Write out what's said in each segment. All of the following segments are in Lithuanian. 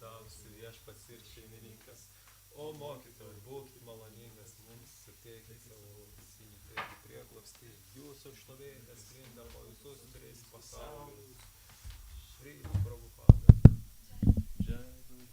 davusi viešpats ir šeimininkas. O mokytojau, būk maloningas mums suteikti savo sinį tėvį prieglobstį. Jūsų šlovė sklinda po visus tris pasaulius. Šri Prabhupada. Jai Guru.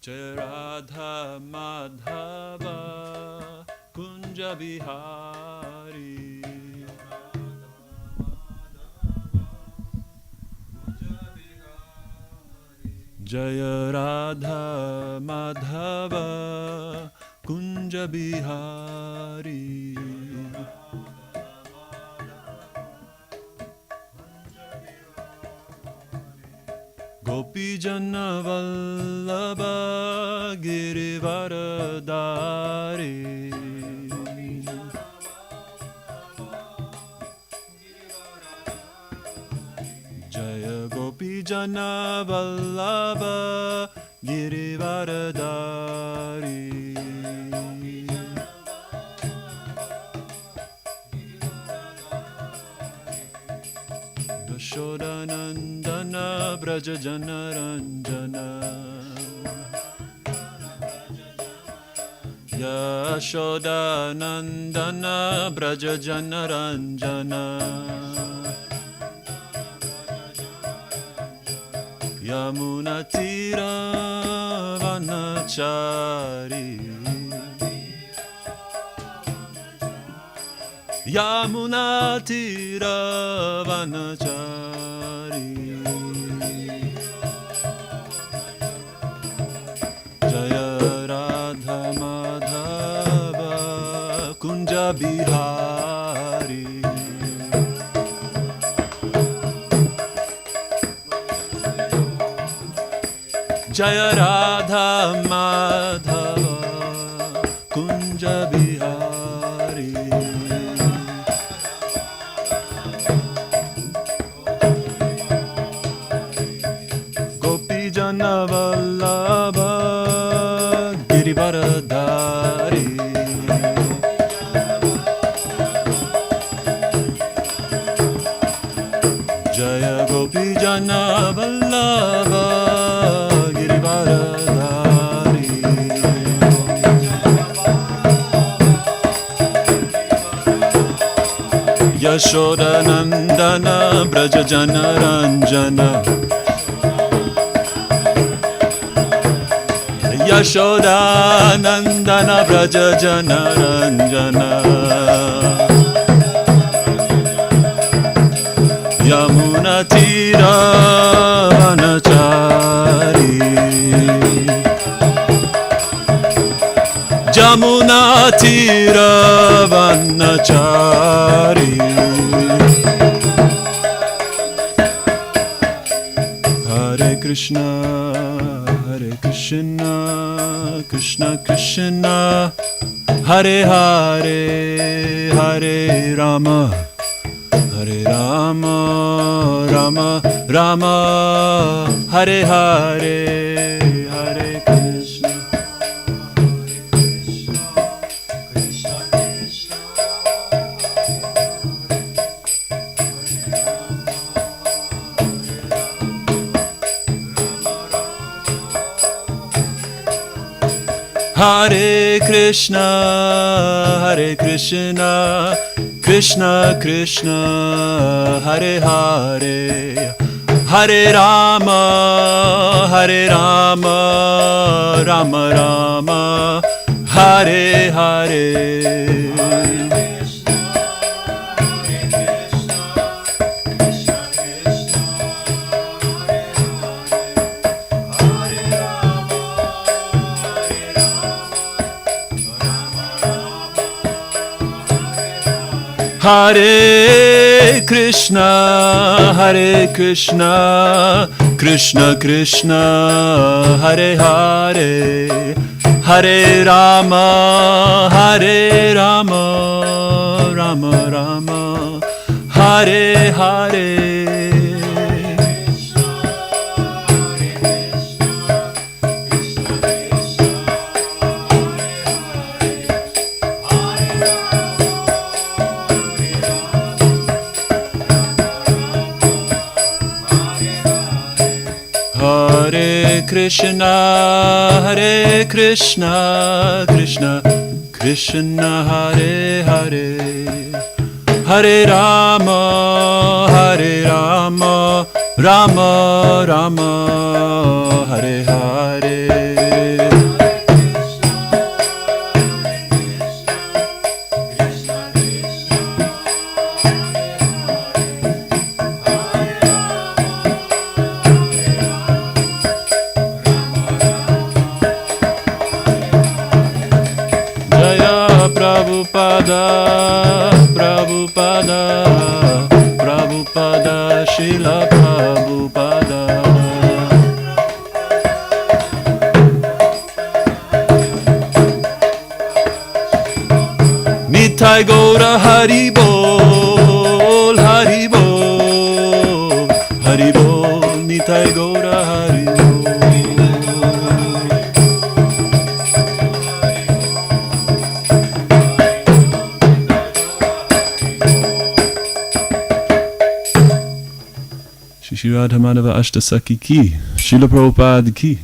Jai Radha Madhava Kunja Bihari. Jai Radha Madhava Kunja Bihari. Gopi Jana Vallabha Girivaradari. Jaya Gopi Jana Vallabha Girivaradari. Yashodanandana Braja Janaranjana. Yashodanandana Braja Janaranjana. Yamuna Tira Vanachari. Yamuna Tira Vanachari. Jaya Radha Madhava Kunja Bihari. Jaya Radha Madhava Kunja Bihari. Jana Vallabha Girivaradari. Jaya Gopi Jana Vallabha Girivaradari. Yashodanandana Braja Janaranjana. Yashodanandana Braja Janaranjana. Yamuna Tira Vanachari. Jamuna Tira Vanachari. Hare Krishna Hare Krishna, Krishna Krishna, Hare Hare, Hare Rama, Hare Rama, Rama Rama, Hare Hare, Hare Krishna, Krishna Krishna, Hare Krishna, Krishna Krishna, Hare Hare, Hare Rama, Rama Rama, Hare Hare. Hare Krishna, Krishna Krishna, Hare Hare, Hare Rama, Rama Rama, Hare Hare. Hare Krishna, Krishna Krishna, Hare Hare, Hare Rama, Rama Rama, Hare Hare. Prabhupada, Srila Prabhupada. Nitai Gaura Hari Bol, Hari Bol, Hari Bol, Nitai Gaura Hari Bol. Shri Radha Madhava Ashtasaki ki, Srila Prabhupada ki.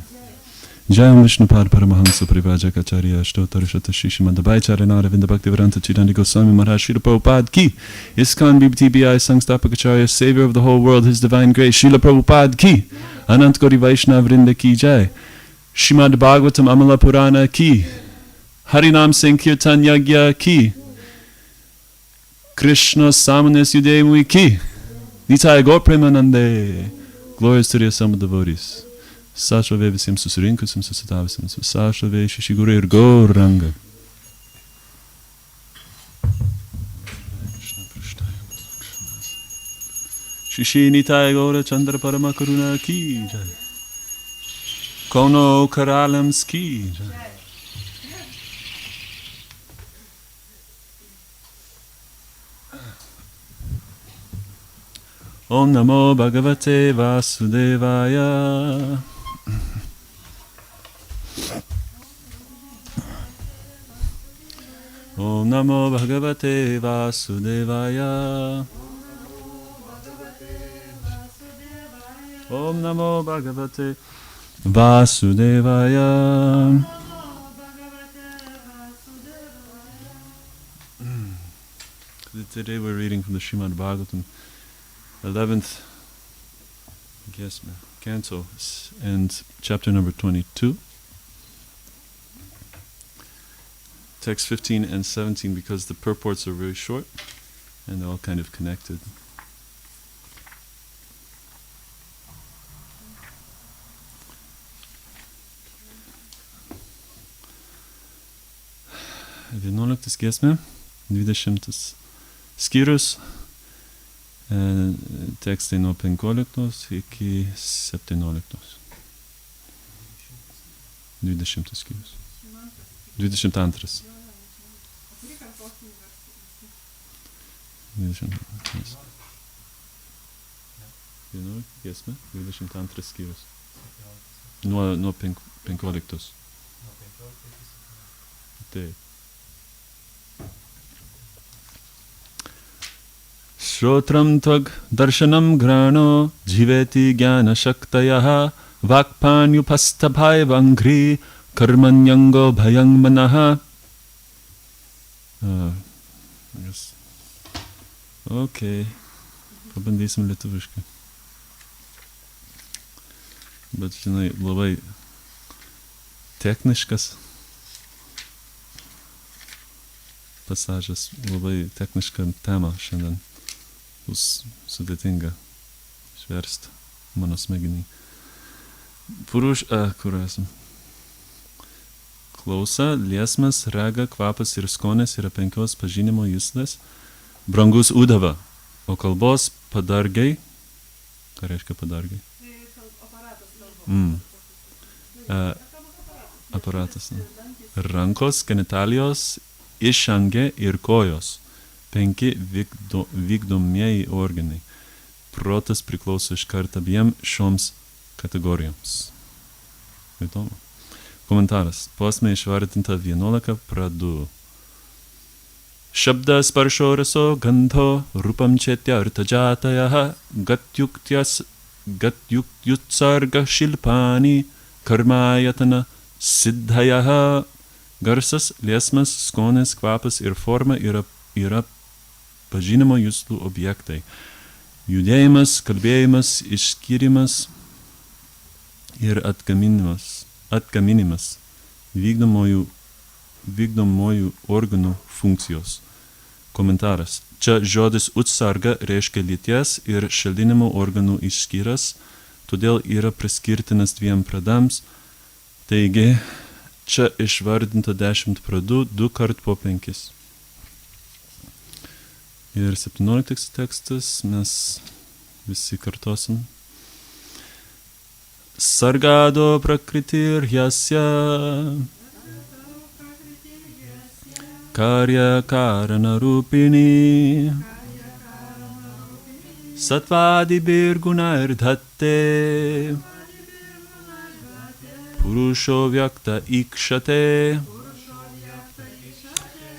Jayam Vishnupad Paramahansa Privajakacharya Ashtotarashata Shishimandabhaicharanara Vindabhaktivedanta Chidandi Goswami Maharaj Srila Prabhupada ki. ISKCON BBTBI Sangstapakacharya, Savior of the whole world, His Divine Grace, Srila Prabhupada ki. Anant Gauri Vaishnav Vrinda ki Jai. Srimad Bhagavatam Amala Purana ki. Harinam Sankirtan Yagya ki. Krishna Samanes Yudemui ki. Nitai Gaur Premanande. Glorious to the assembled devotees. Sashave Visim Susurinkusam Susatavasim Sashave Shishigurir Gauranga. Shishi Nitai Gaura Chandra Paramakaruna ki Jai. Kono Karalams ki Jai. Om Namo Bhagavate Vasudevaya. Om Namo Bhagavate Vasudevaya. Om Namo Bhagavate Vasudevaya. Today we're reading from the Srimad Bhagavatam, 11th canto, and chapter number 22. Text 15 and 17, because the purports are very short and they're all kind of connected. Vienuoliktas giesmė, 20 skyrius, tekstai nuo 15 iki 17. 20 skyrius. 22. 22. Vienuoliktas giesmė, 22 skyrius. Nuo 15. Taip. Shrotram tvag darshanam grano jiveti jnana shaktayaha vakpanyupastabhai vangri karmanyango bhayang manaha. Okay, pabandysim lietuviškai. Bet, žinai, labai techniškas pasažas, labai techniška tema šiandien. Bus sudėtinga išversti mano smegenį. Kur esam? Klausa, liesmas, rega, kvapas ir skonis yra 5 pažinimo juslės. Brangus udava, o kalbos padargai. Ką reiškia padargai? Aparatas. Rankos, genitalijos, išangė ir kojos. 5 vykdomieji organai. Protas priklauso iškart abiem šioms kategorijoms. Įdomu. Komentaras. Posmė išvardinta 11 pradų. Shabda sparsho raso gandho rupam chetyartha jatayaha gatyutsarga shilpani karmayatana siddhayaha. Garsas, liesmas, skonis, kvapas ir forma yra pažinimo juslų objektai. Judėjimas, kalbėjimas, išskyrimas ir atgaminimas vykdomųjų organų funkcijos. Komentaras. Čia žodis utsarga reiškia lyties ir šaldinimo organų išskyras, todėl yra priskirtinas 2 pradams. Taigi, čia išvardinta 10 pradų, 2 kart po 5. Ir 17 tekstas mes visi kartosim. Sargado prakritir yasya karya karana rupini satvadi birguna irdhatte purusho vyakta ikshate.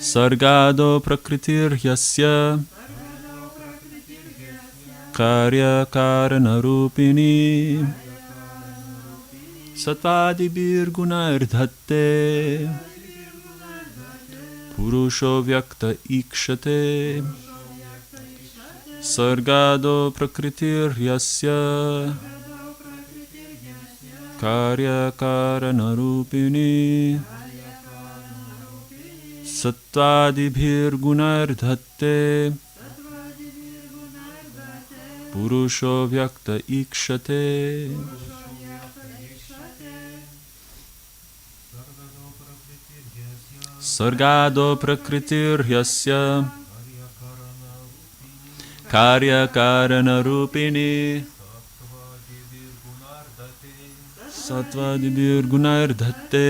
Sargado prakritir yasya karya karana rupini satvadi birguna irdhatte purusho vyakta ikshate. Sargado prakritir yasya karya karana rupini satvadibhir gunardhatte purusho vyakta ikshate. Sargado prakritir yasya karya karana rupini satvadibhir gunardhatte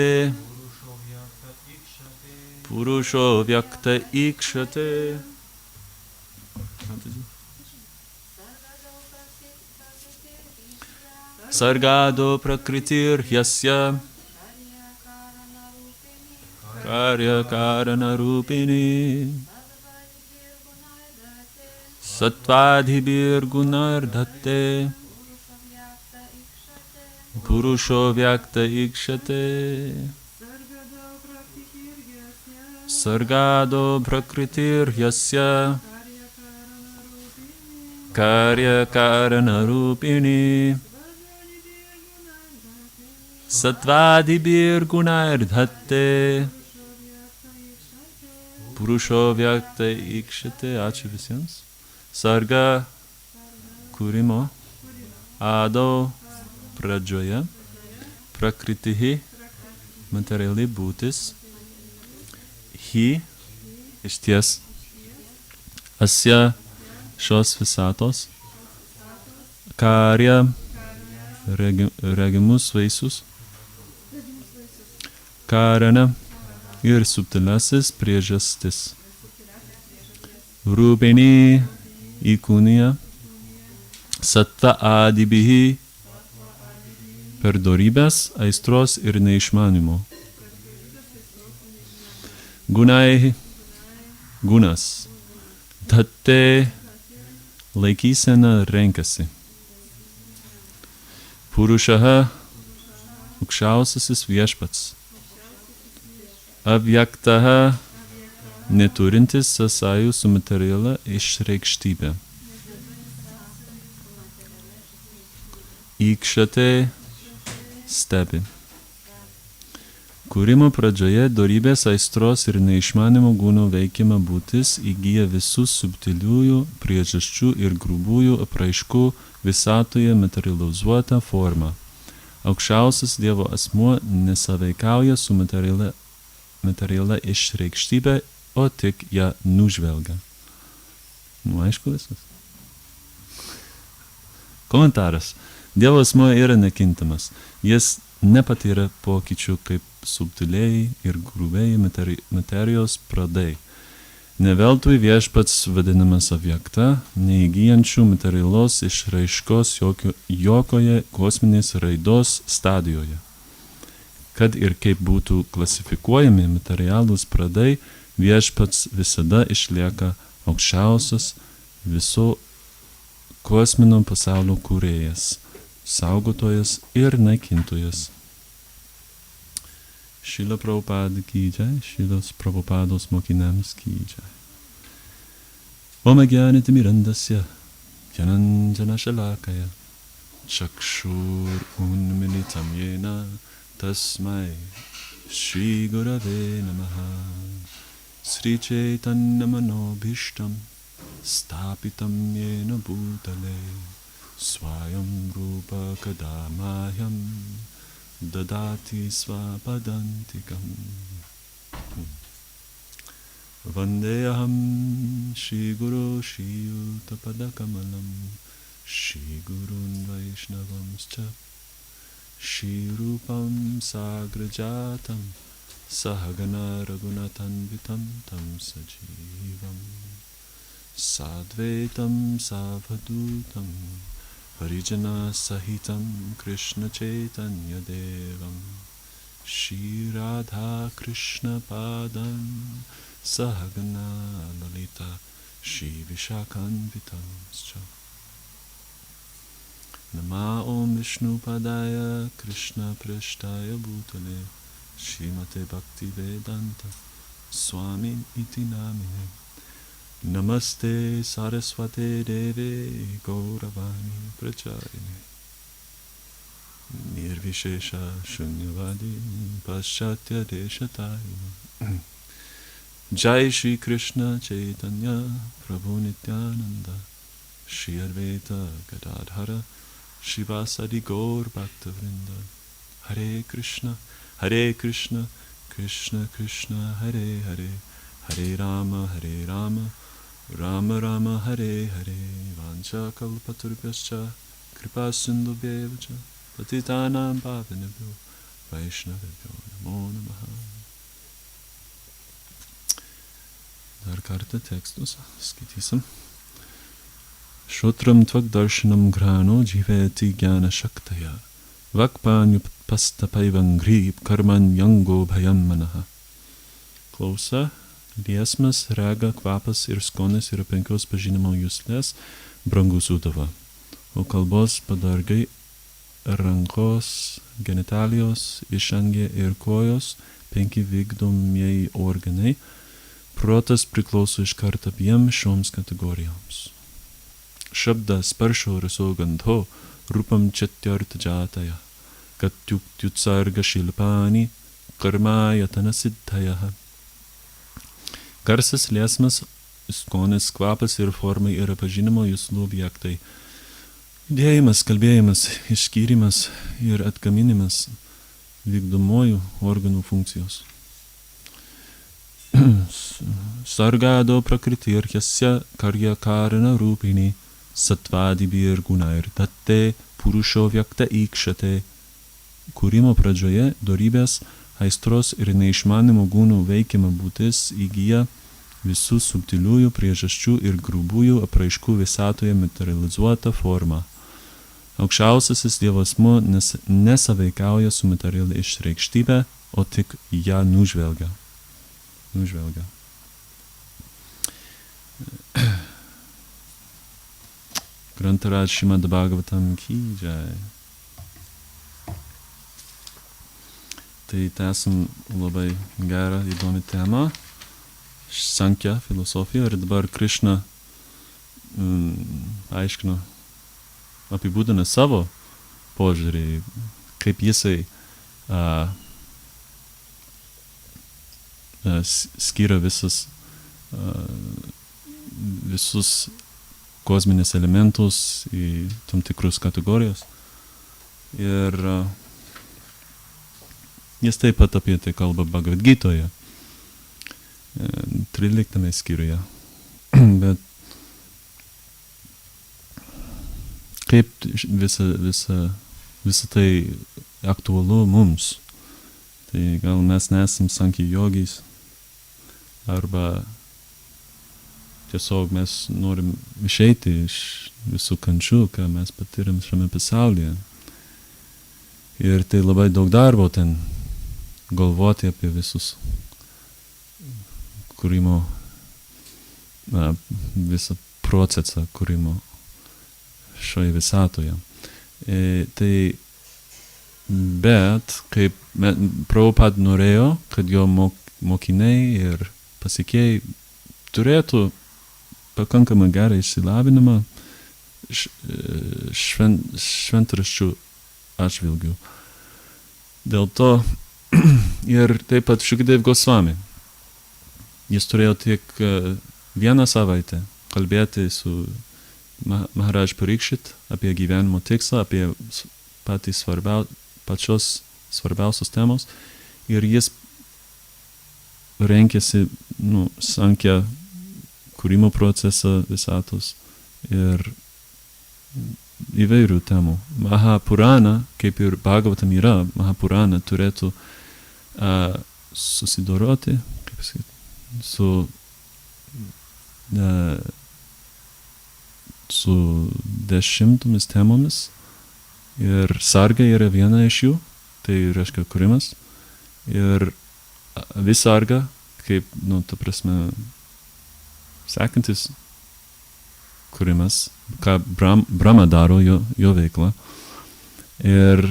purusho vyakta ikshate. Sargado prakritir yasya karya karana rupini satvadibhir gunardhatte purusho vyakta ikshate. Sargado prakritir yasya karya karana rupini satvadibhir gunardhatte purusho vyakta ikshate. Ačiū visiems. Sarga kūrimo ado pradžioje, prakritihi materiali būtis, hi išties, asya šios visatos, karya regimus vaisius, karana ir subtilasis priežastis, rūpini įkūnija, satta adibihi per dorybės, aistros ir neišmanimo. Gunai, gunas, dhatte laikysena renkasi. Purushaha, aukščiausiasis viešpats, Avyaktaha neturintis sąsajų su materialia išreikštybė. Ikšate stebi. Kūrimo pradžioje dorybės aistros ir neišmanimo gūno veikiama būtis įgyja visų subtiliųjų priežasčių ir grubųjų apraiškų visatoje materializuotą formą. Aukščiausias Dievo asmuo nesaveikauja su materialia išreikštybė, o tik ją nužvelgia. Aišku viskas. Komentaras. Dievo asmuo yra nekintamas. Jis nepatyrė pokyčių kaip subtiliai ir grubiai materijos pradai. Neveltui viešpats vadinamas avyakta, neįgyjančių materialos išraiškos jokioje kosminės raidos stadijoje. Kad ir kaip būtų klasifikuojami materialūs pradai, viešpats visada išlieka aukščiausias viso kosminio pasaulio kūrėjas, saugotojas ir naikintojas. Šila Prabhupada ki jai, Šilos Prabhupados mokiniams ki jai. Om Ajnanatimirandasya Jnananjana Shalakaya Chakshur Unmilitam Yena Tasmai Shri Gurave Namaha Sri Chaitanya Manobhishtam Stapitam Yena Bhutale Swayam Rupa Kadamahyam Dadati Svapadantikam Vandeham Shri Guru Shri Utapadakamalam Shri Gurun Vaishnavamscha Shri Rupam Sagrajatam Sahagana Ragunatanvitam Tam Sajivam Sadvetam Savadutam Harijana Sahitam Krishna Chaitanya Devam Shri Radha Krishna Padam Sahagana Lalita Shri Vishakanvitamscha Nama Om Vishnu Padaya Krishna Preshtaya Bhutale Shrimate Bhakti Vedanta Swami Iti Namine Namaste Saraswate Deve Gauravani Pracharine Nirvishesha Shunyavadi Paschatya Deshatayine Jai Shri Krishna Chaitanya Prabhu Nityananda Shri Advaita Gadadhara Shivasadi Gaur Bhaktavrinda Hare Krishna Krishna Krishna Hare Hare Hare Rama Rama Rama Hare Hare Vancha Kalpaturvyascha Kripa Sindhubhyevacha Patitanam Pavanebhyo Vaishnavebhyo Namo Namaha. Dar kartą tekstus skaitysim. Shotram tvak darshanam grano jiveti jnana shaktaya vakpanyupastapaivam grib karman yango bhayam manaha. Klausa, liesmas, rega, kvapas ir skonis yra 5 pažinimo juslės, brangus Udava. O kalbos padargai, rankos, genitalijos, išangė ir kojos, 5 vykdomieji organai. Protas priklauso iš karto abiem šioms kategorijoms. Shabda sparsho raso gandho rupam chatyartha jataya katyutsarga shilpani karmayatana siddhayaha. Garsas, liesmas, skonis, kvapas ir formai yra pažinimo juslų objektai. Judėjimas, kalbėjimas, išskyrimas ir atgaminimas vykdomųjų organų funkcijos. Sargado prakritir yasya karya karana rupini satvadibir gunair tatte purusho vyakta ikšate. Kūrimo pradžioje dorybės, aistros ir neišmanimo gūnų veikiama būtis įgyja visų subtiliųjų priežasčių ir grubųjų apraiškų visatoje materializuotą formą. Aukščiausiasis Dievo asmuo nesaveikauja su materialia išreikštybė, o tik ją nužvelgia. Grantaraj Srimad Bhagavatam ki jai. tai tęsim labai gerą, įdomią temą. Sankhya filosofija ir dabar Krishna aiškino, apibūdina savo požiūrį, kaip jisai skiria visus kosminius elementus į tam tikrus kategorijos. Ir jis taip pat apie tai kalba Bhagavad Gitoje, 13 skyriuje. Bet kaip visa tai aktualu mums? Tai gal mes nesam sankhya jogis, arba tiesiog mes norim išeiti iš visų kančių, ką mes patiriam šiame pasaulyje. Ir tai labai daug darbo ten galvoti apie visus kūrimo, visą procesą kūrimo šioje visatoje. Bet kaip Prabhupada norėjo, kad jo mokiniai ir pasekėjai turėtų pakankamai gerą išsilavinimą šventraščių atžvilgių. Dėl to ir taip pat Shukadeva Goswami. Jis turėjo tik vieną savaitę kalbėti su Maharaj Parikshit apie gyvenimo tikslą, apie pačios svarbiausios temos. Ir jis renkėsi sankhya kūrimo procesą visatos ir įvairių temų. Mahapurana, kaip ir Bhagavatam yra, Mahapurana turėtų susidoroti, kaip sakyti, su 10 temomis. Ir sarga yra viena iš jų, tai reiškia kūrimas. Ir visarga, kaip, ta prasme, sekantis kūrimas, ką Brahma daro, jo veiklą. Ir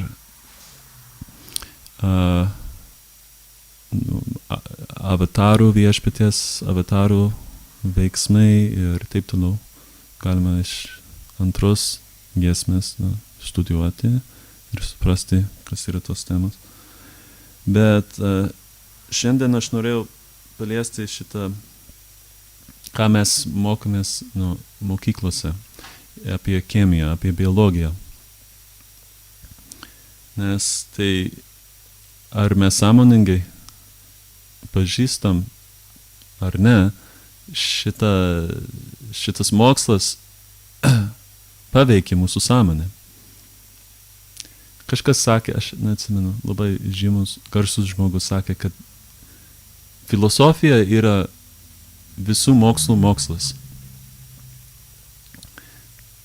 avatarų viešpaties, avatarų veiksmai ir taip toliau. Galima iš antros giesmės studijuoti ir suprasti, kas yra tos temos. Bet šiandien aš norėjau paliesti šitą, ką mes mokomės mokyklose apie chemiją, apie biologiją. Nes tai ar mes sąmoningai pažįstam ar ne, šitas mokslas paveikia mūsų sąmonę. Kažkas sakė, aš neatsimenu, labai žymus, garsus žmogus sakė, kad filosofija yra visų mokslų mokslas.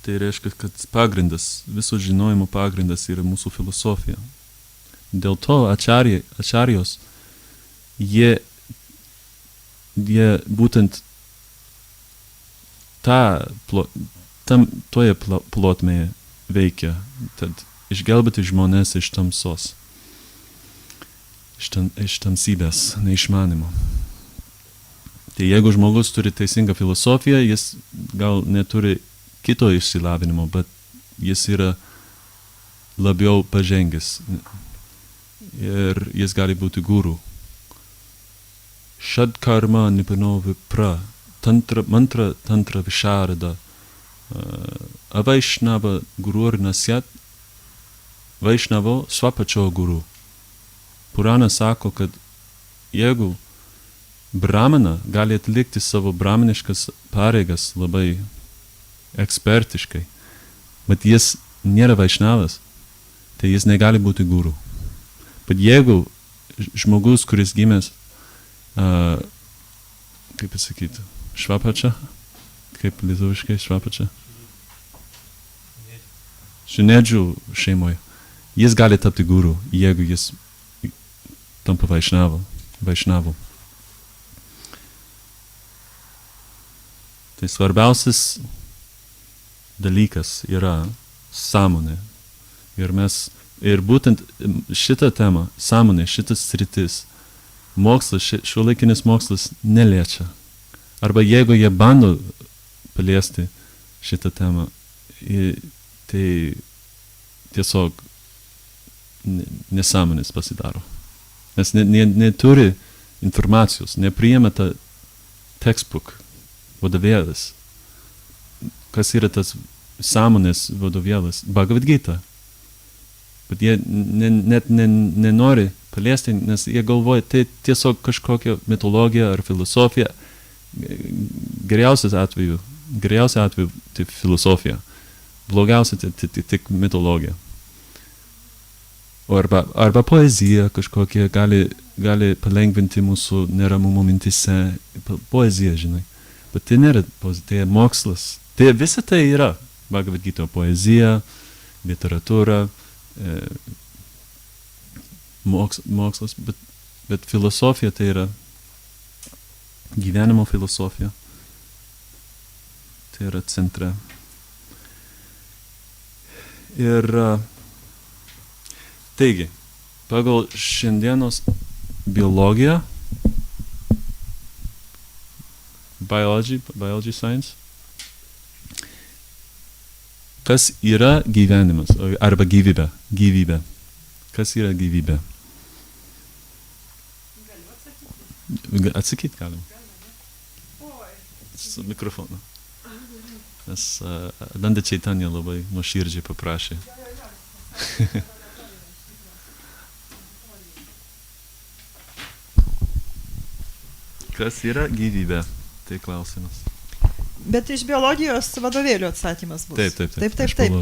Tai reiškia, kad pagrindas, viso žinojimo pagrindas yra mūsų filosofija. Dėl to ačarijos, jie būtent toje plotmėje veikia, tad išgelbėti žmonės iš tamsos, iš tamsybės, neišmanimo. Tai jeigu žmogus turi teisingą filosofiją, jis gal neturi kito išsilavinimo, bet jis yra labiau pažengęs ir jis gali būti guru. Shad karma nipano vipra, mantra tantra visharada, avaishnava gurur nasyat, vaishnavo svapačio guru. Purana sako, kad jeigu brahmana gali atlikti savo brahmaniškas pareigas labai ekspertiškai, bet jis nėra vaišnavas, tai jis negali būti guru. Bet jeigu žmogus, kuris gimęs, kaip pasakyti, švapačia, kaip lietuviškai švapačia, šinedžių šeimoje, jis gali tapti guru, jeigu jis tampa vaišnavu. Tai svarbiausias dalykas yra sąmonė. Ir mes Ir būtent šitą temą, sąmonė, šitas sritis, mokslas, šiuolaikinis mokslas neliečia. Arba jeigu jie bando paliesti šitą temą, tai tiesiog nesąmonės pasidaro. Nes neturi informacijos, nepriima tą textbook, vadovėlis. Kas yra tas sąmonės vadovėlis? Bhagavad Gita. Bet jie net nenori paliesti, nes jie galvoja, tai tiesiog kažkokia mitologija ar filosofija. Geriausia atveju tai filosofija. Blogiausia tai tik mitologija. Arba poezija kažkokia gali palengvinti mūsų neramumo mintise. Poezija, žinai. Bet tai nėra poezija, tai mokslas. Tai visa tai yra Bhagavad Gita, poezija, literatūra, mokslas, bet filosofija tai yra gyvenimo filosofija. Tai yra centre. Ir taigi, pagal šiandienos biologiją, biology science, kas yra gyvenimas, arba gyvybė. Kas yra gyvybė? Galiu atsakyti? Atsakyti galim. Su mikrofonu. Nes Danda Chaitanya labai nuoširdžiai paprašė. Kas yra gyvybė? Tai klausimas. Bet iš biologijos vadovėlių atsakymas bus. Taip.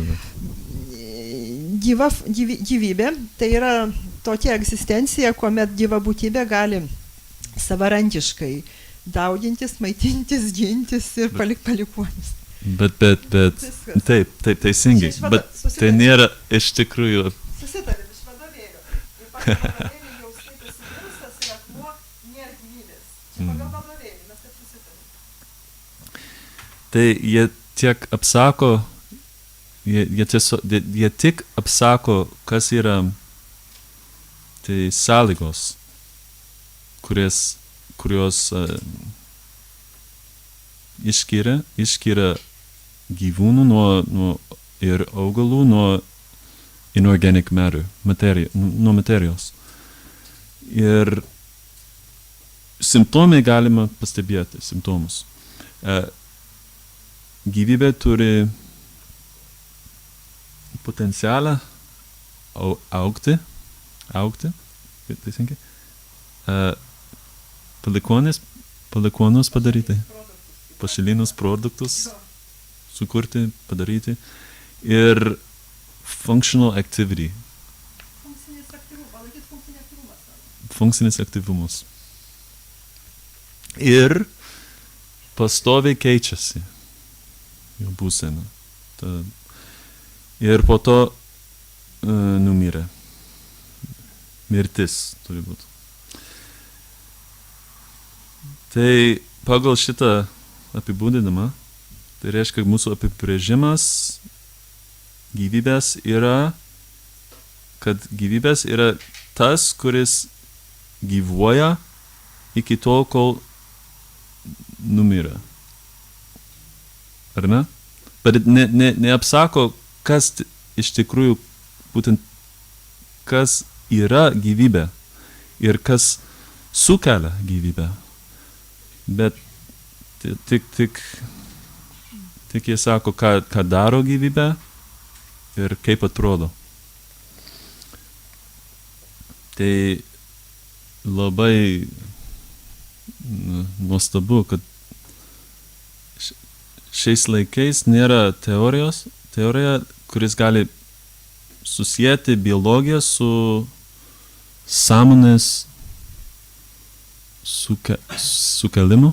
Gyvybė tai yra tokia egzistencija, kuomet gyva būtybė gali savarankiškai daugintis, maitintis, gintis ir palikuonis. Bet, taip, teisingai, bet tai nėra iš tikrųjų. Susitarėm iš vadovėlių. Ir pagal vadovėlį jau skaitosi virusas ir akmuo nėra gyvybės. Čia pagal vadovėlį, mes taip susitarėm. Tai jie tiek apsako, jie tik apsako, kas yra tai sąlygos, kurios išskiria gyvūnų ir augalų nuo inorganic matter, nuo materijos. Ir simptomai galima pastebėti, simptomus. Gyvybė turi potencialą augti, teisingai, palikuonus padaryti, pašalinius produktus sukurti, padaryti ir functional activity. Funkcinis aktyvumas. Ir pastoviai keičiasi jo būsena. Ir po to numirė. Mirtis turi būti. Tai pagal šitą apibūdinimą, tai reiškia, kad mūsų apibrėžimas gyvybės yra, kad gyvybės yra tas, kuris gyvuoja iki tol, kol numirė. Ar ne? Bet neapsako, kas iš tikrųjų, būtent kas yra gyvybė ir kas sukelia gyvybę. Bet tik jie sako, ką daro gyvybė ir kaip atrodo. Tai labai nuostabu, kad šiais laikais nėra teorija, kuris gali susijęti biologiją su sąmonės sukelimu.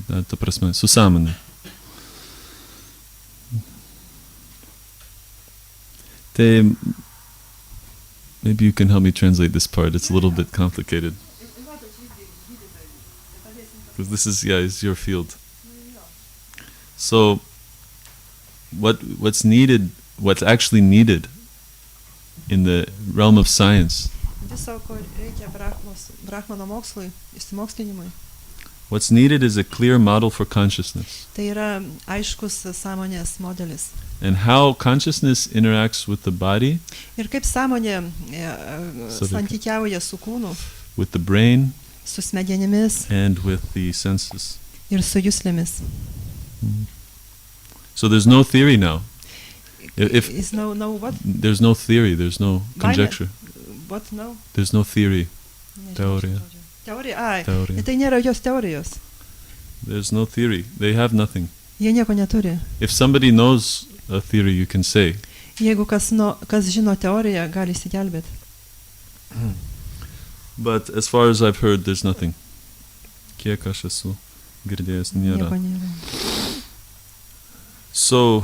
Ta prasme, su sąmonė. Tai maybe you can help me translate this part. It's a little bit complicated. Because this is, is your field. So what's actually needed in the realm of science. Viso, ko reikia brahmano mokslui, išsimokslinimui. What's needed is a clear model for consciousness. Tai yra aiškus sąmonės modelis. And how consciousness interacts with the body, Ir kaip sąmonė santykiauja su kūnu, with the brain, su smegenimis and with the senses. ir su juslėmis. So there's no theory now. If Is no what? there's no theory, there's no conjecture. What no? There's no theory. Nežinau, Teorija. Teorija, ai. Teorija. Tai nėra jos teorijos. There's no theory. They have nothing. Jie nieko neturi. If somebody knows a theory, you can say. Jeigu kas žino teoriją, gali išsigelbėti. But as far as I've heard, there's nothing. Kiek aš esu girdėjęs, nėra. Nieko nėra. So,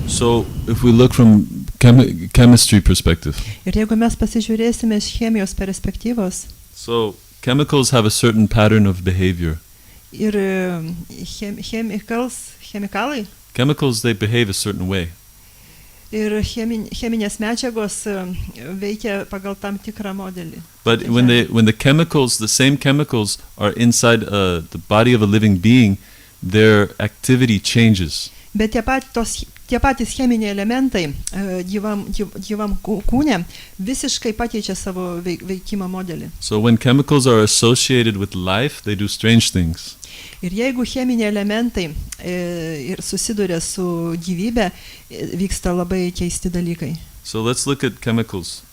so if we look from chemistry perspective, Ir jeigu mes pasižiūrėsime iš chemijos perspektyvos, so chemicals have a certain pattern of behavior. ir chemikalai Chemicals, they behave a certain way. ir cheminės medžiagos veikia pagal tam tikrą modelį. But when the chemicals, the same chemicals are inside the body of a living being, their activity changes. Bet tie patys cheminiai elementai gyvam kūne visiškai pakeičia savo veikimo modelį. So when chemicals are associated with life, they do strange things. Ir jeigu cheminiai elementai ir susiduria su gyvybe, vyksta labai keisti dalykai. So let's look at chemicals.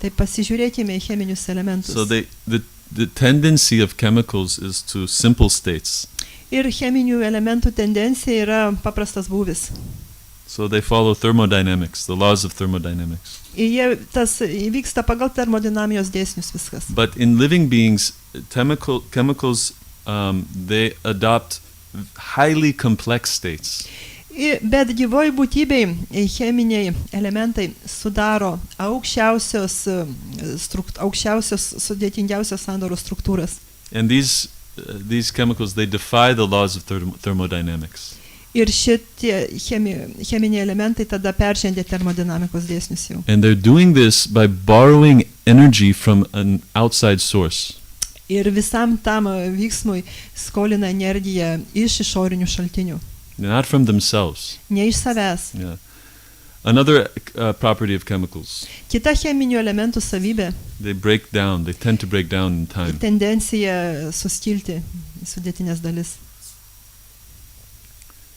Tai pasižiūrėkime į cheminius elementus. So the tendency of chemicals is to simple states. Ir cheminių elementų tendencija yra paprastas būvis. So they follow thermodynamics, the laws of thermodynamics. Ir tas vyksta pagal termodinamijos dėsnius viskas. But in living beings, chemicals, they adopt highly complex states. Bet gyvoj būtybei cheminiai elementai sudaro aukščiausios sudėtingiausios sandarų struktūras. And these chemicals, they defy the laws of thermodynamics. Ir šitie cheminiai elementai tada peržengia termodinamikos dėsnius jau. And they're doing this by borrowing energy from an outside source. Ir visam tam vyksmui skolina energiją iš išorinių šaltinių. Not from themselves. Ne iš savęs. Yeah. Another property of chemicals. Kita cheminių elementų savybė. They break down. They tend to break down in time. Tendencija suskilti į sudėtinės dalis.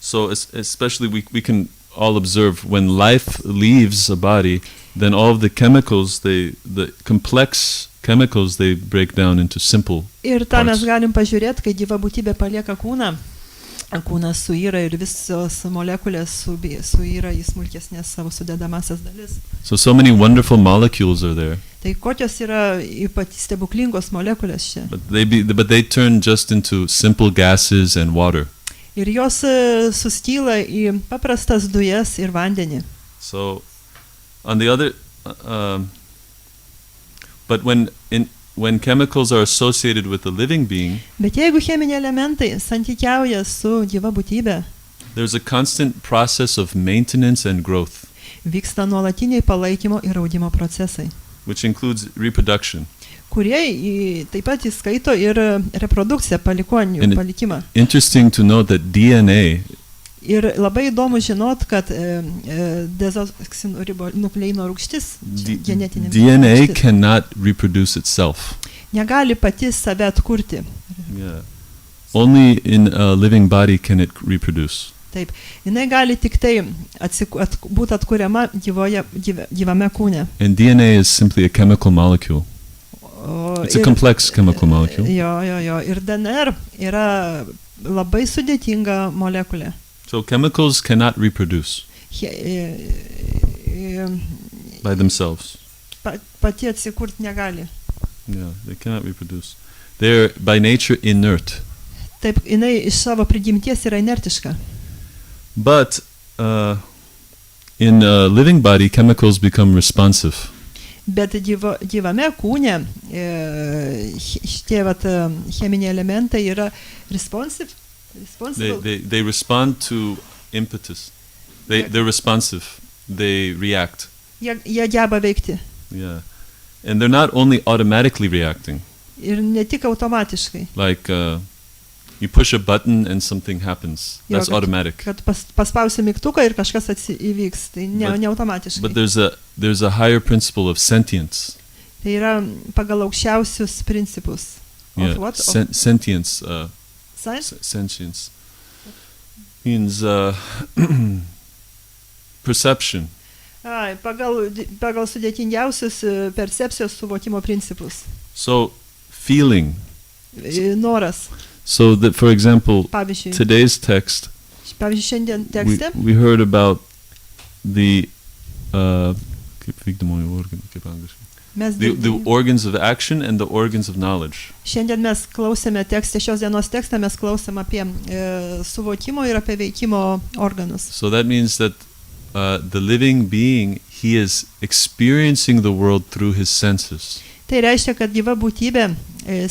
So especially we can all observe when life leaves a body, then all of the chemicals, the complex chemicals, they break down into simple Ir tą mes parts. galim pažiūrėti, kai gyva būtybė palieka kūną. Kūnas suyra ir visos molekulės suyra į smulkesnės savo sudedamasias dalis. So many wonderful molecules are there. Tai kokios yra ypač stebuklingos molekulės čia. But they turn just into simple gases and water. Ir jos suskyla į paprastas dujas ir vandenį. So on the other but when chemicals are associated with a living being, Bet jeigu cheminiai elementai santykiauja su gyva būtybė, there's a constant process of maintenance and growth, vyksta nuolatiniai palaikymo ir audimo procesai, which includes reproduction. kurie taip pat įskaito ir reprodukciją, palikuonių palikimą. Interesting to note that DNA Ir labai įdomu žinot, kad dezoksinuribonukleino rūgštis, genetinė DNA rūgštis, cannot reproduce itself. negali pati save atkurti. Yeah. Only in a living body can it reproduce. Taip, jinai gali tik tai būti atkuriama gyvame kūne. And DNA is simply a chemical molecule. It's a complex chemical molecule. Jo. Ir DNR yra labai sudėtinga molekulė. So chemicals cannot reproduce by themselves. Pati atsikurti negali. Yeah, they cannot reproduce. They're by nature inert. Taip, jinai iš savo prigimties yra inertiška. But in a living body, chemicals become responsive. Bet gyvame kūne šitie cheminiai elementai yra responsive. They respond to impetus. They're responsive. They react. Jie geba veikti. Yeah. And they're not only automatically reacting. Ir ne tik automatiškai. Like you push a button and something happens. That's automatic. Kad paspausi mygtuką ir kažkas įvyks. Tai ne automatiškai. But there's a higher principle of sentience. Tai yra pagal aukščiausius principus. Yeah. What? Sentience. Science? Sentience means perception. Pagal sudėtingiausius percepcijos suvokimo principus. So, feeling. Noras. So that, for example, Pavyzdžiui, today's text, šiandien tekste we heard about the the organs of action and the organs of knowledge. Šiandien mes klausėme tekste, šios dienos tekste mes klausėme apie suvokimo ir apie veikimo organus. So that means that the living being, he is experiencing the world through his senses. Tai reiškia, kad gyva būtybė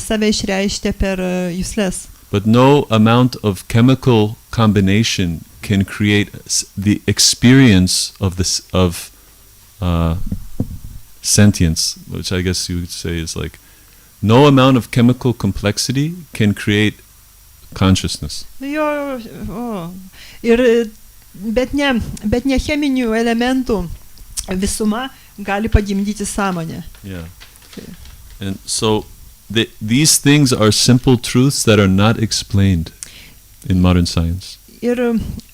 save išreiškia per jusles. But no amount of chemical combination can create the experience of this sentience, which I guess you would say is like no amount of chemical complexity can create consciousness. Bet ne cheminių elementų visuma gali pagimdyti sąmonę. Yeah. And so these things are simple truths that are not explained in modern science. Ir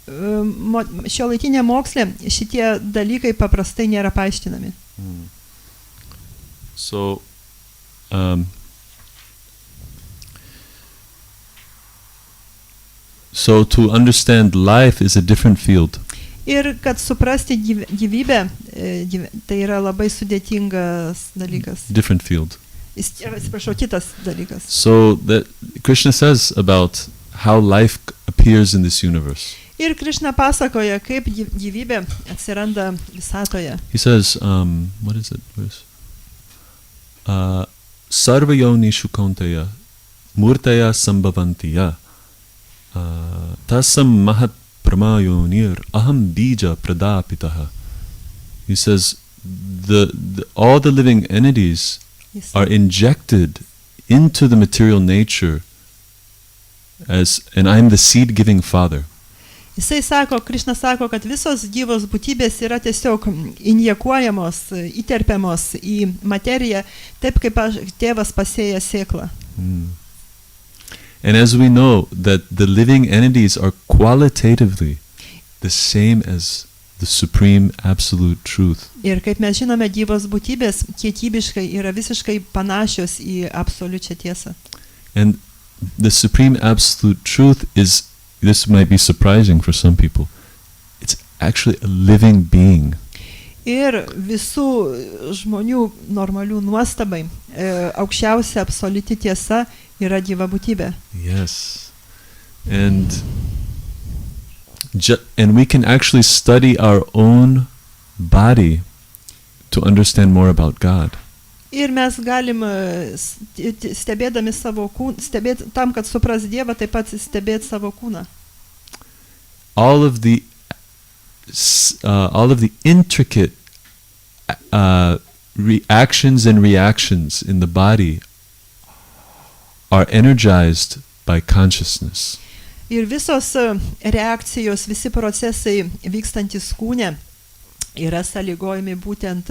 šiuolaikinė moksle šitie dalykai paprastai nėra paaiškinami. So so to understand life is a different field. Ir kad suprasti gyvybę, tai yra labai sudėtingas dalykas. Different field. Atsiprašau, kitas dalykas. So that Krishna says about how life appears in this universe. Ir Krishna pasakoja, kaip gyvybė atsiranda visatoje. He says, what is it? Sarva yonishu kaunteya murtaya sambhavantiya tasam mahat pramayonir aham bija pradapitaha. He says, all the living entities are injected into the material nature and I am the seed-giving father. Jisai sako, Krishna sako, kad visos gyvos būtybės yra tiesiog injekuojamos, įterpiamos į materiją, taip kaip tėvas pasėja sėklą. And as we know that the living entities are qualitatively the same as the supreme absolute truth. Ir kaip mes žinome, gyvos būtybės kiekybiškai yra visiškai panašios į absoliučią tiesą. And the supreme absolute truth is, this might be surprising for some people, it's actually a living being. Ir visų žmonių normalių nuostabai aukščiausia absoliuti tiesa yra gyva būtybė. Yes. And we can actually study our own body to understand more about God. Ir mes galim stebėdami savo kūną, tam, kad supras Dievą, taip pat stebėti savo kūną. All of the intricate actions and reactions in the body are energized by consciousness. Ir visos reakcijos, visi procesai vykstantis kūne yra sąlygojami būtent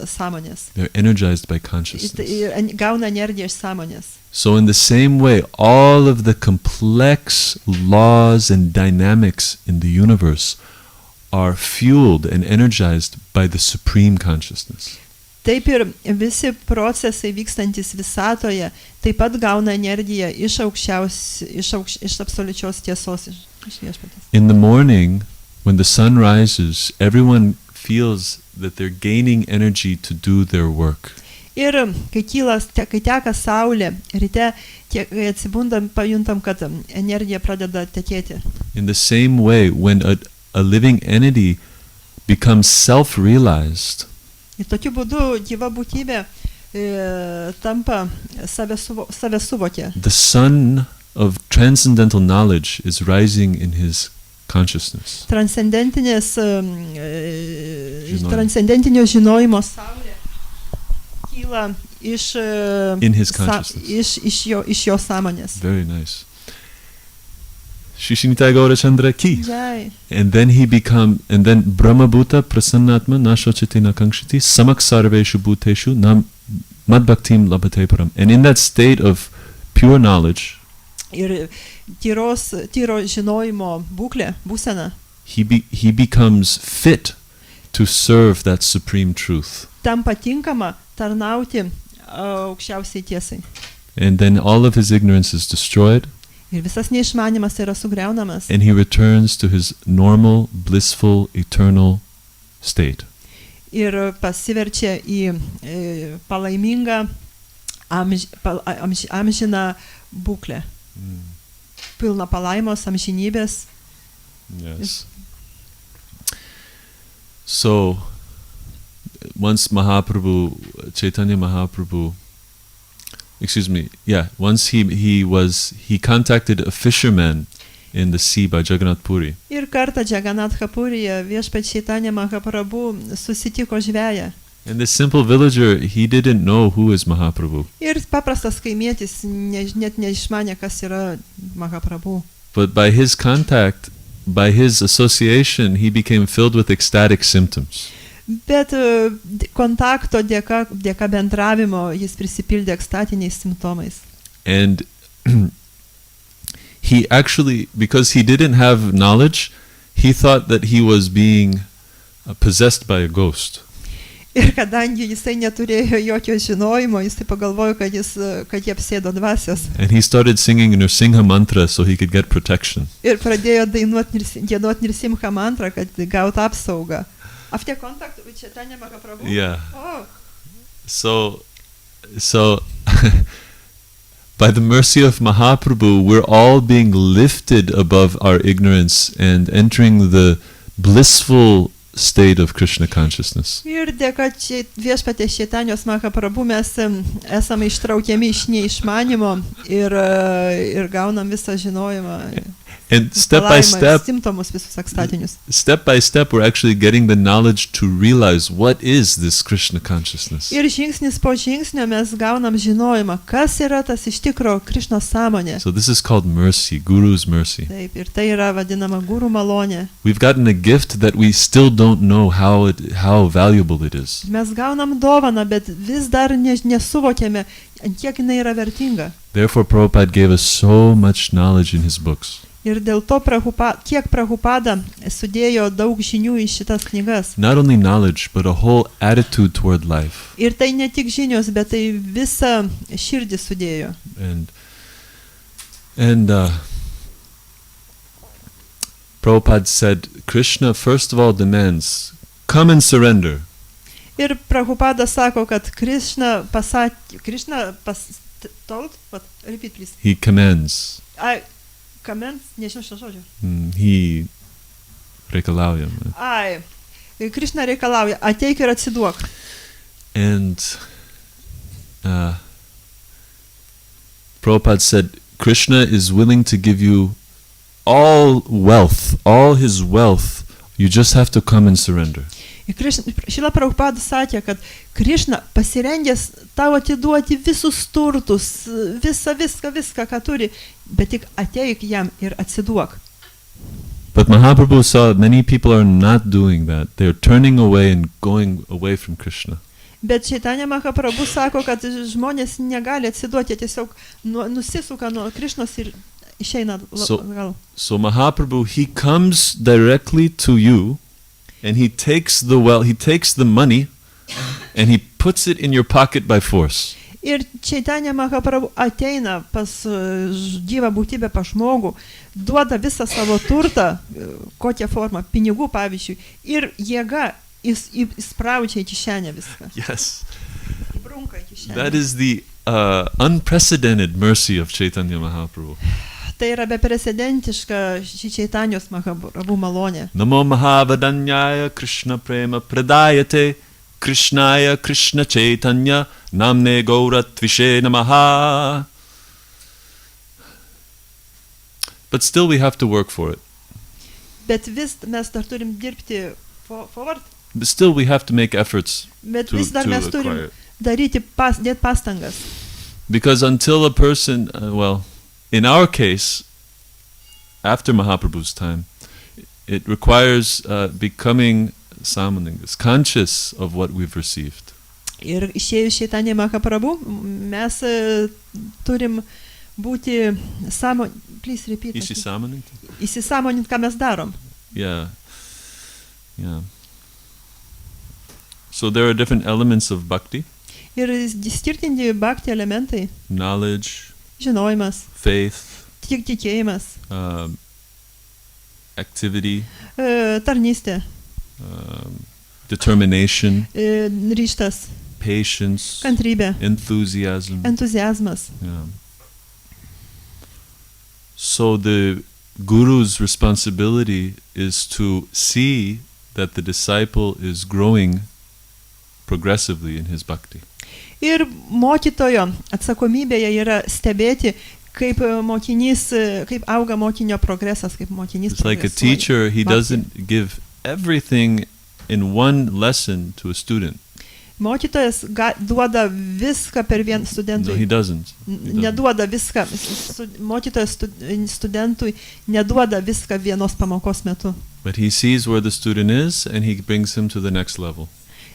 sąmonės. They're energized by consciousness. Gauna energiją iš sąmonės. So in the same way, all of the complex laws and dynamics in the universe are fueled and energized by the supreme consciousness. Taip ir visi procesai vykstantis visatoje taip pat gauna energiją iš absoliučios tiesos, iš viešpaties. In the morning, when the sun rises, everyone feels that they're gaining energy to do their work. Ir kai teka saulė, ryte, kai atsibundam, pajuntam, kad energija pradeda tekėti. In the same way, when a living entity becomes self-realized, Ir tokiu būdu gyva būtybė tampa save suvokia. the sun of transcendental knowledge is rising in his consciousness. Transcendentinio žinojimo saulė kyla iš In his consciousness. iš jo sąmonės. Very nice. Shishinitai Gaura Chandra ki. Jai. And then Brahma Bhuta Prasannatma Nashochatina Kankshiti Samak Sarveshu Bhuteshu Nam Madbhaktim Labhate Param. And in that state of pure knowledge, Ir tyro žinojimo būsena, he becomes fit to serve that supreme truth. tampa tinkama tarnauti aukščiausiai tiesai. And then all of his ignorance is destroyed, Ir visas neišmanimas yra sugriaunamas. and he returns to his normal, blissful, eternal state. Ir pasiverčia į palaimingą amžiną būklę. Pilna palaimos, amžinybės. Yes. So, once Chaitanya Mahaprabhu, once he contacted a fisherman in the sea by Jagannath Puri. Ir kartą Jaganatha Puryje viešpats Chaitanya Mahaprabhu susitiko žveją. And this simple villager, he didn't know who is Mahaprabhu. Ir paprastas kaimietis net neišmanė, kas yra Mahaprabhu. But by his contact, by his association, he became filled with ecstatic symptoms. Bet kontakto dėka bendravimo jis prisipildė ekstatiniais simptomais. And he actually, because he didn't have knowledge, he thought that he was being possessed by a ghost. Ir kadangi jisai neturėjo jokio žinojimo, jisai pagalvojo, kad jį apsėdo dvasios. And he started singing Nrsimha mantra so he could get protection. Ir pradėjo giedoti Nrsimha mantrą, kad gautų apsaugą. After contact with Chaitanya Mahaprabhu? Yeah. Oh. So by the mercy of Mahaprabhu, we're all being lifted above our ignorance and entering the blissful state of Krishna consciousness. Ir dėka viešpatės Čaitanijos Mahaprabhu mes esame ištraukiami iš neišmanimo ir gaunam visą žinojimą. And step by step, simptomus visus ekstatinius. Step by step, we're actually getting the knowledge to realize what is this Krishna consciousness. Ir žingsnis po žingsnio mes gaunam žinojimą, kas yra tas iš tikro Krišnos sąmonė. So this is called mercy, Guru's mercy. Taip, ir tai yra vadinama guru malonė. We've gotten a gift that we still don't know how valuable it is. Mes gaunam dovaną, bet vis dar nesuvokėme, kiek jinai yra vertinga. Therefore, Prabhupada gave us so much knowledge in his books. Ir dėl to kiek Prabhupada sudėjo daug žinių į šitas knygas. Not only knowledge, but a whole attitude toward life. Ir tai ne tik žinios, bet tai visą širdį sudėjo. And Prabhupada said, Krishna first of all demands, come and surrender. Ir Prabhupada sako, kad repeat please. He commands. Commands, nežinau šio žodžio. He reikalauja. Krishna reikalauja, ateik ir atsiduok. And Prabhupada said, Krishna is willing to give you all wealth, all his wealth. You just have to come and surrender. Šila Prabhupada sakė, kad Krishna pasirengęs tau atiduoti visus turtus, viską, ką turi, bet tik ateik jam ir atsiduok. But Mahaprabhu saw many people are not doing that. They're turning away and going away from Krishna. Bet Chaitanya Mahaprabhu sako, kad žmonės negali atsiduoti, tiesiog nusisuka nuo Krishnos ir išeina gal. So Mahaprabhu, he comes directly to you. And he takes the money, and he puts it in your pocket by force. Ir Chaitanya Mahaprabhu ateina pas gyvą būtybę, pas žmogų, duoda visą savo turtą, kokią formą, pinigų pavyzdžiui, ir jėga įspraudžia į kišenę viską. Yes. Įbrunka į kišenę. That is the unprecedented mercy of Chaitanya Mahaprabhu. Tai yra beprecedentiška Čaitanijos Mahaprabhu malonė. Namo Mahavadanyaya Krishna Prema Pradayate Krishnaya Krishna Chaitanya Namne Gauratvishe Namaha. But still we have to work for it. Bet vis mes dar turim dirbti forward, But still, we have to make efforts bet to, vis dar to mes acquire turim it. daryti dėt pastangas. Because until a person, in our case, after Mahaprabhu's time, it requires becoming samaningas, conscious of what we've received. Ir išėjus Chaitanya Mahaprabhu, mes turim būti please repeat. Įsisąmonint, ką mes darom. Yeah. So there are different elements of bhakti. Ir skirtingi bhakti elementai. Knowledge, žinojimas, faith, tikėjimas, activity, tarnystė, determination, ryžtas, patience, kantrybė, enthusiasm. Yeah. So the guru's responsibility is to see that the disciple is growing progressively in his bhakti. Ir mokytojo atsakomybėje yra stebėti, kaip auga mokinio progresas, kaip mokinys It's like a teacher, he doesn't give everything in one lesson to a student. Mokytojas duoda viską per vieną studentui. No, he doesn't. Neduoda viską. Mokytojas studentui neduoda viską vienos pamokos metu. But he sees where the student is and he brings him to the next level.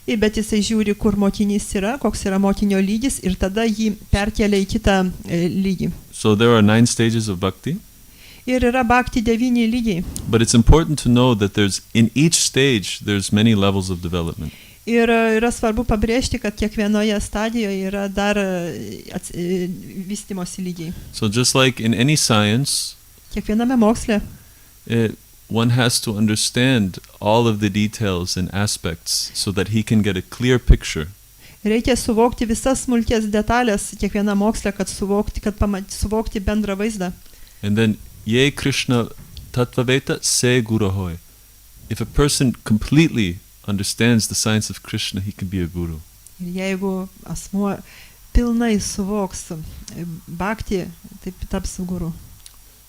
Bet jisai žiūri, kur mokinys yra, koks yra mokinio lygis ir tada jį perkelia į kitą lygį. So there are 9 stages of bhakti. Ir yra bhakti 9 lygiai. But it's important to know that in each stage there's many levels of development. Ir yra svarbu pabrėžti, kad kiekvienoje stadijoje yra dar vystymosi lygiai. So just like in any science, kiekviename moksle, one has to understand all of the details and aspects so that he can get a clear picture. Reikia suvokti visas smulkės detalės kiekvieną mokslę, kad suvokti bendrą vaizdą. And then ye Krishna tattvaveta se guruhoy. If a person completely understands the science of Krishna, he can be a guru. Ir jeigu asmuo pilnai suvoks bhakti, taip taps guru.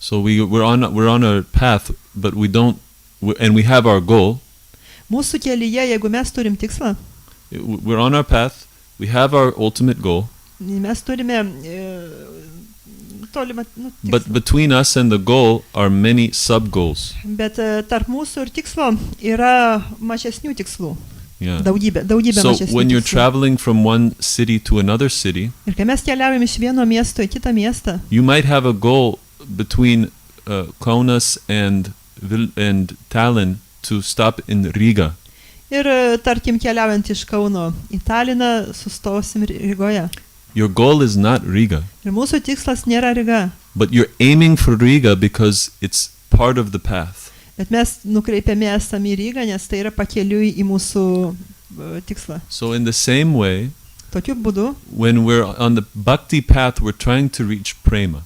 So we're on a path, but and we have our goal. Mūsų kelyje, jeigu mes turim tikslą, we're on our path, we have our ultimate goal. Mes turime tolimą tikslą. But between us and the goal are many sub-goals. Bet tarp mūsų ir tikslo yra mažesnių tikslų. Yeah. Daugybė mažesnių tikslų. So when you're traveling from one city to another city, ir kai mes keliaujame iš vieno miesto į kitą miestą, you might have a goal between Kaunas and Tallinn to stop in Riga. Ir tarkim keliaujant iš Kauno į Taliną, sustosim Rygoje. Your goal is not Riga. Ir mūsų tikslas nėra Riga. But you're aiming for Riga because it's part of the path. Bet mes nukreipiami esame į Rygą, nes tai yra pakeliui į mūsų tikslą. So in the same way, tokiu būdu, when we're on the bhakti path, we're trying to reach prema.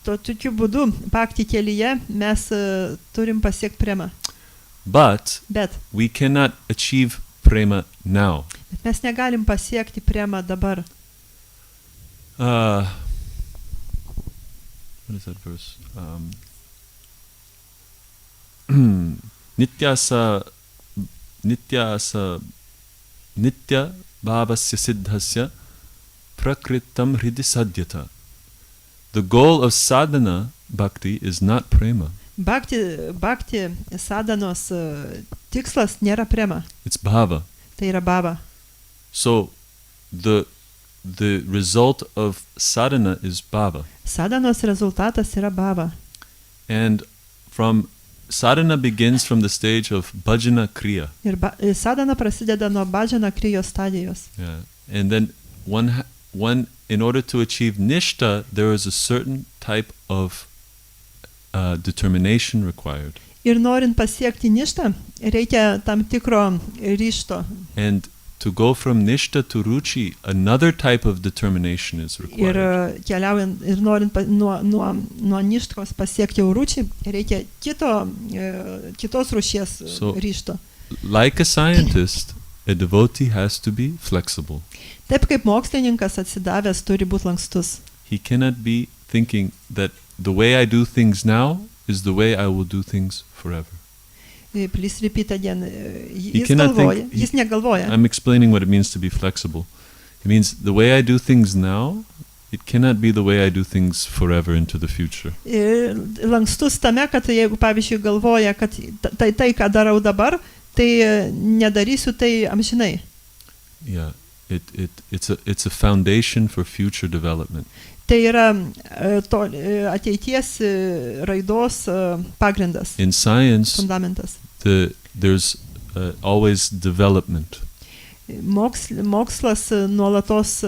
Tokiu būdu, bhakti kelyje mes turim pasiekti prema. But we cannot achieve prema now. Bet mes negalim pasiekti prema dabar. What is that verse? Nitya bhavasya siddhasya prakritam hridi sadyata. The goal of sadhana bhakti is not prema. Bhakti sadhanos tikslas nėra prema. It's bhava. Tai yra bhava. So the result of sadhana is bhava. Sadhanos rezultatas yra bhava. And sadhana begins from the stage of bhajana kriya. Ir sadhana prasideda nuo bhajana kriyos stadijos. Yeah. And then one in order to achieve nishta, there is a certain type of determination required. Ir norint pasiekti ništą, reikia tam tikro ryžto. And to go from nishta to ruchi, another type of determination is required. Ir keliaujant ir norint nuo ništkos pasiekti ruchi, reikia kitos rūšies ryžto. Like a scientist, a devotee has to be flexible. Taip kaip mokslininkas atsidavęs turi būti lankstus. He cannot be thinking that the way I do things now is the way I will do things forever. Please repeat again. Jis cannot galvoja, think- jis negalvoja. I'm explaining what it means to be flexible. It means the way I do things now, it cannot be the way I do things forever into the future. Lankstus tame, kad jeigu, pavyzdžiui, galvoja, kad tai, ką darau dabar, tai nedarysiu tai amžinai. Yeah, it's a foundation for future development. Tai yra ateities raidos pagrindas, In science, fundamentas. there's always development. Mokslas nuolatos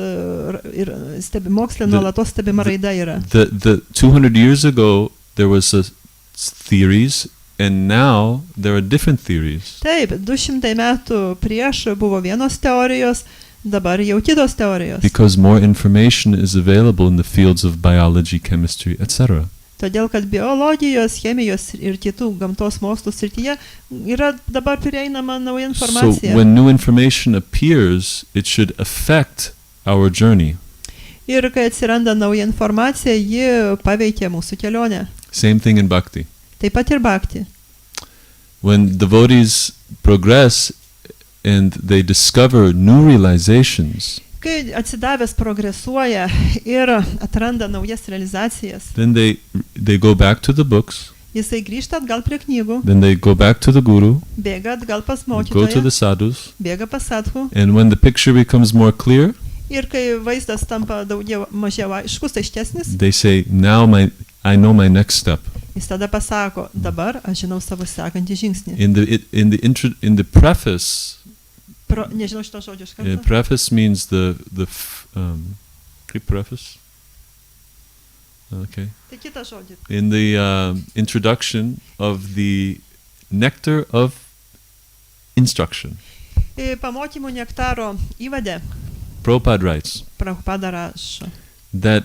nuolatos stebima raida yra. The 200 years ago there was theories, and now there are different theories. Taip, 200 metų prieš buvo vienos teorijos, dabar jau kitos teorijos. Because more information is available in the fields of biology, chemistry, etc. Todėl, kad biologijos, chemijos ir kitų gamtos mokslų srityje yra dabar prieinama nauja So informacija. when new information appears, it should affect our journey. Ir kai atsiranda nauja informacija, ji paveikia mūsų kelionę. Same thing in bhakti. Taip pat ir bhakti. When devotees progress and they discover new realizations, Kai atsidavęs progresuoja ir atranda naujas realizacijas, then they go back to the books, jisai grįžta atgal prie knygų, then they go back to the guru, bėga atgal pas go to mokytoją, the sadhus, bėga pas sadhų. and when the picture becomes more clear, Ir kai vaizdas tampa mažiau aiškus, aiškesnis, they say, now I know my next step. jis tada pasako, dabar aš žinau savo sekantį žingsnį. In the preface, Nežinau šito žodžio iš karto. preface means preface. Okay. Tai kitą žodį. In the introduction of the nectar of instruction, Pamokymų nektaro įvade, Prabhupada writes Prabhupada rašo, that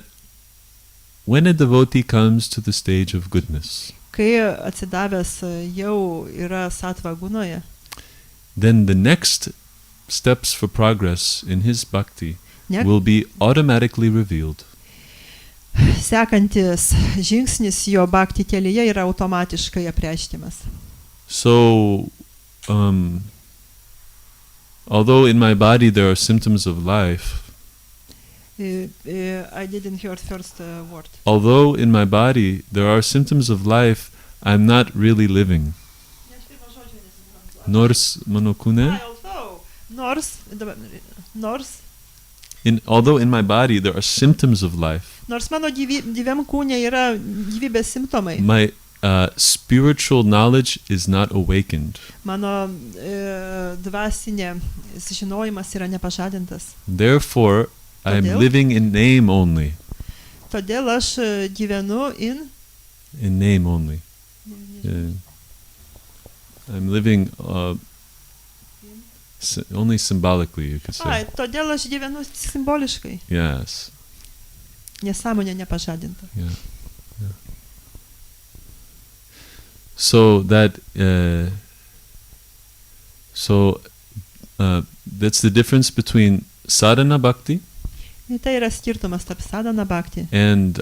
when a devotee comes to the stage of goodness, kai atsidavęs jau yra satva gunoje, then the next steps for progress in his bhakti Ne- will be automatically revealed. sekantis žingsnis jo bhakti kelyje yra automatiškai apreiškiamas. So, although in my body there are symptoms of life, I didn't hear first word. although in my body there are symptoms of life, I'm not really living. Nors mano kūne, although in my body there are symptoms of life, Nors mano gyviam kūne yra gyvybės simptomai, my spiritual knowledge is not awakened. mano dvasinė žinojimas yra nepažadintas. Therefore, I'm Todėl? living in name only. Todėl aš gyvenu In name only. I'm living only symbolically, you could say. Todėl aš gyvenu simboliškai, Yes. nesąmonė nepažadinta. Yeah. So that that's the difference between sadhana bhakti Ir tai yra skirtumas tarp sadhana bhakti and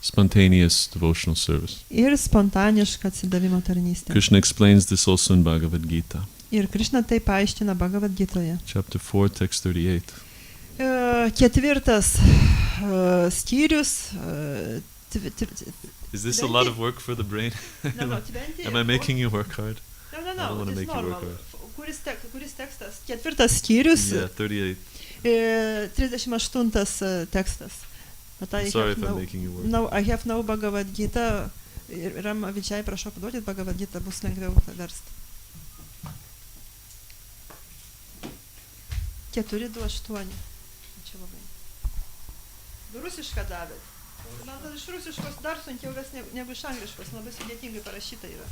spontaneous devotional service. ir spontaniška atsidavimo tarnystė. Krishna explains this also in Bhagavad Gita, Ir Krišna tai paaiškina Bhagavad Gitoje. chapter 4, text 38. Ketvirtas skyrius. Is this a lot of work for the brain? Am I making you work hard? I don't want to make you work hard. Kuris tekstas? Ketvirtas skyrius. Yeah, 38. 38 tekstas. But I Sorry have if I'm making you work. No, I have no Bhagavad Gita. Ram Avijai, prašau paduokit Bhagavad Gita, bus lengviau versti. 428. Čia labai. Rusišką davėt. Man tada iš rusiškos dar sunkiau negu iš angliškos, labai sudėtingai parašyta yra.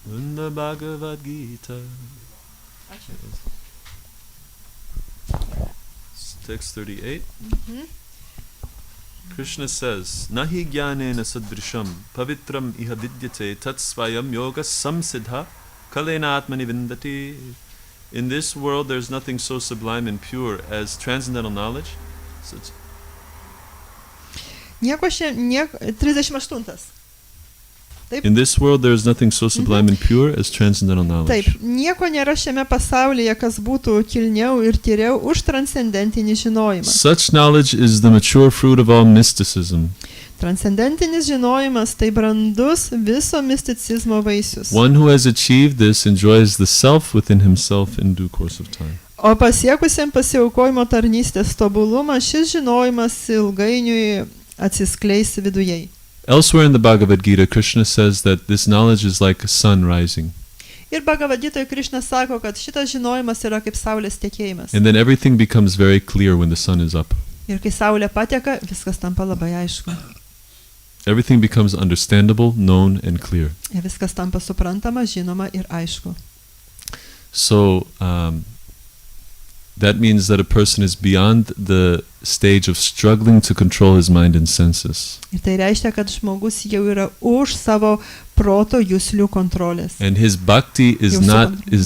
In the Bhagavad Gita, Ačiū. text 38, Mhm. Krishna says, Nahi jnanena sadrisham pavitram iha vidyate tat svayam yoga samsiddha kalena atmani vindati. In this world, there's nothing so sublime and pure as transcendental knowledge. So it's 38. in this world, there is nothing so sublime and pure as transcendental knowledge. Taip, nieko nėra šiame pasaulyje, kas būtų kilniau ir tyriau už transcendentinį žinojimą. Such knowledge is the mature fruit of all mysticism. Transcendentinis žinojimas tai brandus viso misticizmo vaisius. One who has achieved this enjoys the self within himself in due course of time. O pasiekusiam pasiaukojimo tarnystės tobulumą, šis žinojimas ilgainiui atsiskleis vidujai. Elsewhere in the Bhagavad Gita, Krishna says that this knowledge is like a sun rising. Ir Bhagavad-gitoje Krishna sako, kad šitas žinojimas yra kaip saulės tekėjimas. And then everything becomes very clear when the sun is up. Ir kai saulė pateka, viskas tampa labai aišku. Everything becomes understandable, known, and clear. Ir viskas tampa suprantama, žinoma ir aišku. So that means that a person is beyond the stage of struggling to control his mind and senses. Ir tai reiškia, kad žmogus jau yra už savo proto juslių kontrolės. And his bhakti is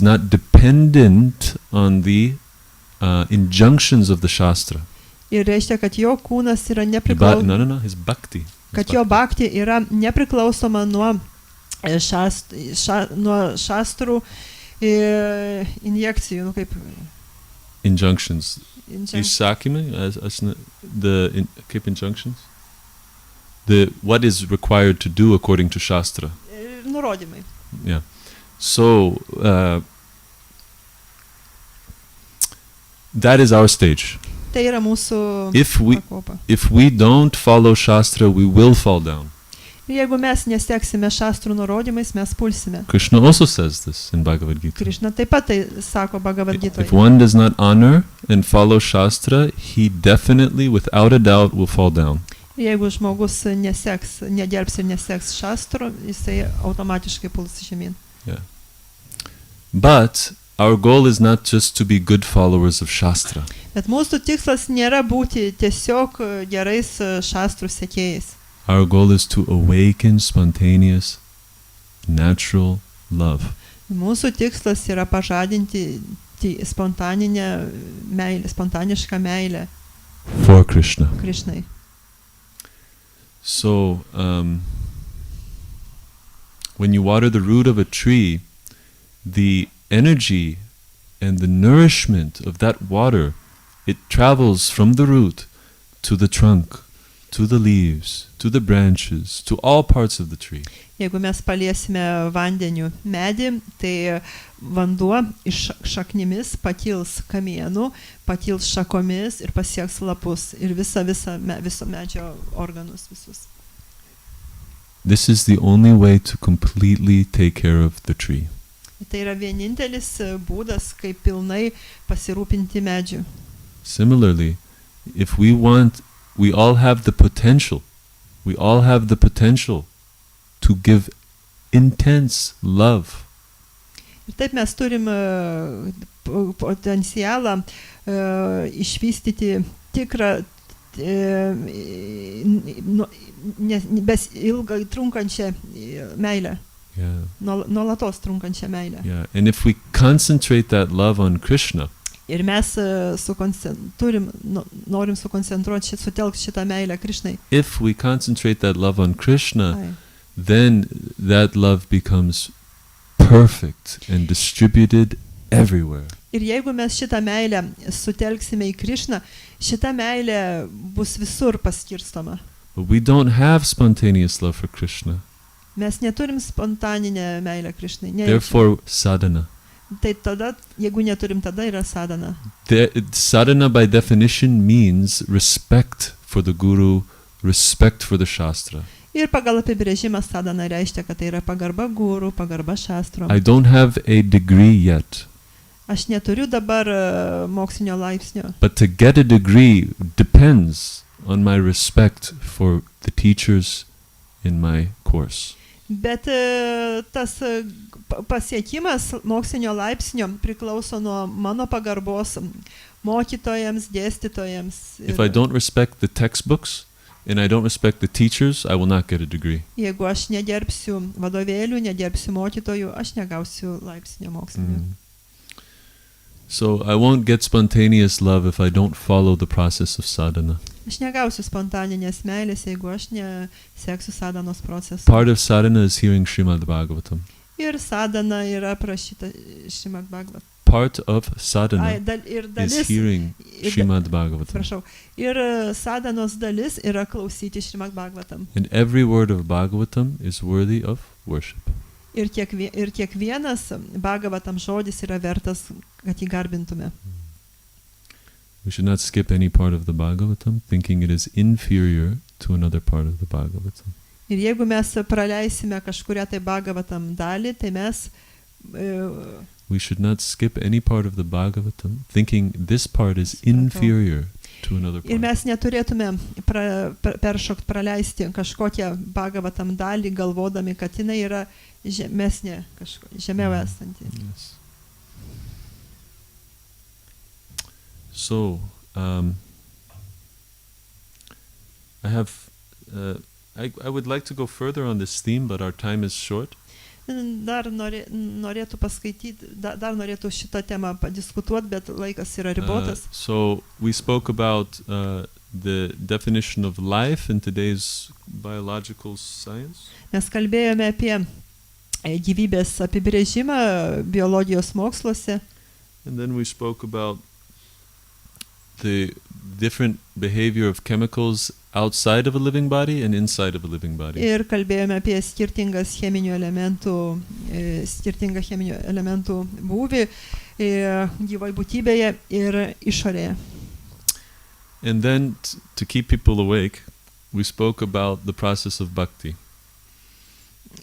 not dependent on the injunctions of the Shastra. Ir reiškia, kad jo kūnas yra No, nepriklausoma, his bhakti. kad jo bhakti yra nepriklausoma nuo šastrų injekcijų, kaip Injunctions. injekcijų. Ishakima, keep injunctions. What is required to do according to Shastra. Nurodymai. Yeah. So that is our stage. Tai yra mūsų pakopa. If we don't follow Shastra, we will fall down. Ir jeigu mes neseksime šastrų nurodymais, mes pulsime. Krishna also says this in Bhagavad Gita. Krishna taip pat tai sako Bhagavad-gitoje. If one does not honor and follow Shastra, he definitely, without a doubt, will fall down. Jeigu žmogus negerbs ir neseks šastrų, jisai automatiškai puls žemyn. Yeah. But our goal is not just to be good followers of Shastra. Bet mūsų tikslas nėra būti tiesiog gerais šastrų sekėjais. Our goal is to awaken spontaneous, natural love. Mūsų tikslas yra pažadinti spontaninę meilę, spontanišką meilę for Krishna. Krishnai. So, when you water the root of a tree, the energy and the nourishment of that water, it travels from the root to the trunk, to the leaves, to the branches, to all parts of the tree. Jeigu mes paliesime vandeniu medį, tai vanduo iš šaknimis pakils kamienu, pakils šakomis ir pasieks lapus ir viso medžio organus visus. This is the only way to completely take care of the tree. Tai yra vienintelis būdas, kaip pilnai pasirūpinti medžiu. Similarly, if we all have the potential to give intense love. Ir taip mes turim potencialą išvystyti tikrą ilgai trunkančią meilę. Yeah. Nuolatos trunkančią meilę. Yeah. And if we concentrate that love on Krishna, ir mes norim sukoncentruoti, sutelkti šitą meilę Krishnai. If we concentrate that love on Krishna, then that love becomes perfect and distributed everywhere. Ir jeigu mes šitą meilę sutelksime į Krishną, šita meilė bus visur paskirstoma. But we don't have spontaneous love for Krishna. Mes neturim spontaninę meilę Krishnai. Therefore, sadhana. Tai tada, jeigu neturim, tada yra sadhana. Sadhana by definition means respect for the guru, respect for the shastra. Ir pagal apibrėžimą sadhana reiškia, kad tai yra pagarba guru, pagarba šastrom. I don't have a degree yet. Aš neturiu dabar mokslinio laipsnio. But to get a degree depends on my respect for the teachers in my course. Bet tas pasiekimas mokslinio laipsnio priklauso nuo mano pagarbos mokytojams, dėstytojams. If I don't respect the textbooks and I don't respect the teachers, I will not get a degree. Jeigu aš negerbsiu vadovėlių, negerbsiu mokytojų, aš negausiu laipsnio mokslinio. So I won't get spontaneous love if I don't follow the process of sadhana. Aš negausiu spontaninės meilės, jeigu aš neseksiu sadanos procesu. Part of sadhana is hearing Srimad Bhagavatam. Ir sadana yra aprašyta Srimad Bhagavatam. Part of sadhana is hearing Srimad Bhagavatam. Prašau. Ir sadanos dalis yra klausyti Srimad Bhagavatam. And every word of Bhagavatam is worthy of worship. Ir kiekvienas Bhagavatam žodis yra vertas, kad jį garbintume. We should not skip any part of the Bhagavatam, thinking it is inferior to another part of the Bhagavatam. Ir jeigu mes praleisime kažkurią tai Bhagavatam dalį, tai mes we should not skip any part of the Bhagavatam, thinking this part is inferior to another part. Ir mes neturėtume peršokt praleisti kažkokią Bhagavatam dalį, galvodami, kad jinai yra žemesnė, žemiau esanti. Yes. So, I would like to go further on this theme, but our time is short. Dar norėtų paskaityti, dar norėtų šitą temą padiskutuoti, bet laikas yra ribotas. So, we spoke about the definition of life in today's biological science. Mes kalbėjome apie gyvybės apibrėžimą biologijos moksluose. And then we spoke about the different behavior of chemicals outside of a living body and inside of a living body. Ir kalbėjome apie skirtingą cheminių elementų būvį gyvoj būtybėje ir išorėje. And then to keep people awake, we spoke about the process of bhakti.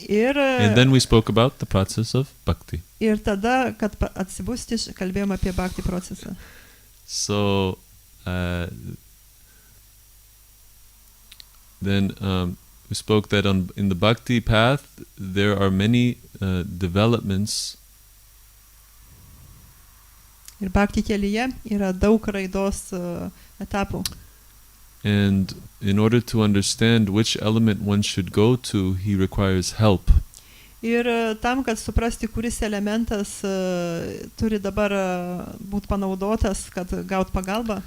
And then we spoke about the process of bhakti. Ir tada, kad atsibusti, kalbėjome apie bhakti procesą. So then we spoke that in the bhakti path there are many developments. Ir bhakti kelyje yra daug raidos etapų. And in order to understand which element one should go to, he requires help. Ir tam, kad suprasti, kuris elementas turi dabar būti panaudotas, kad gaut pagalbą.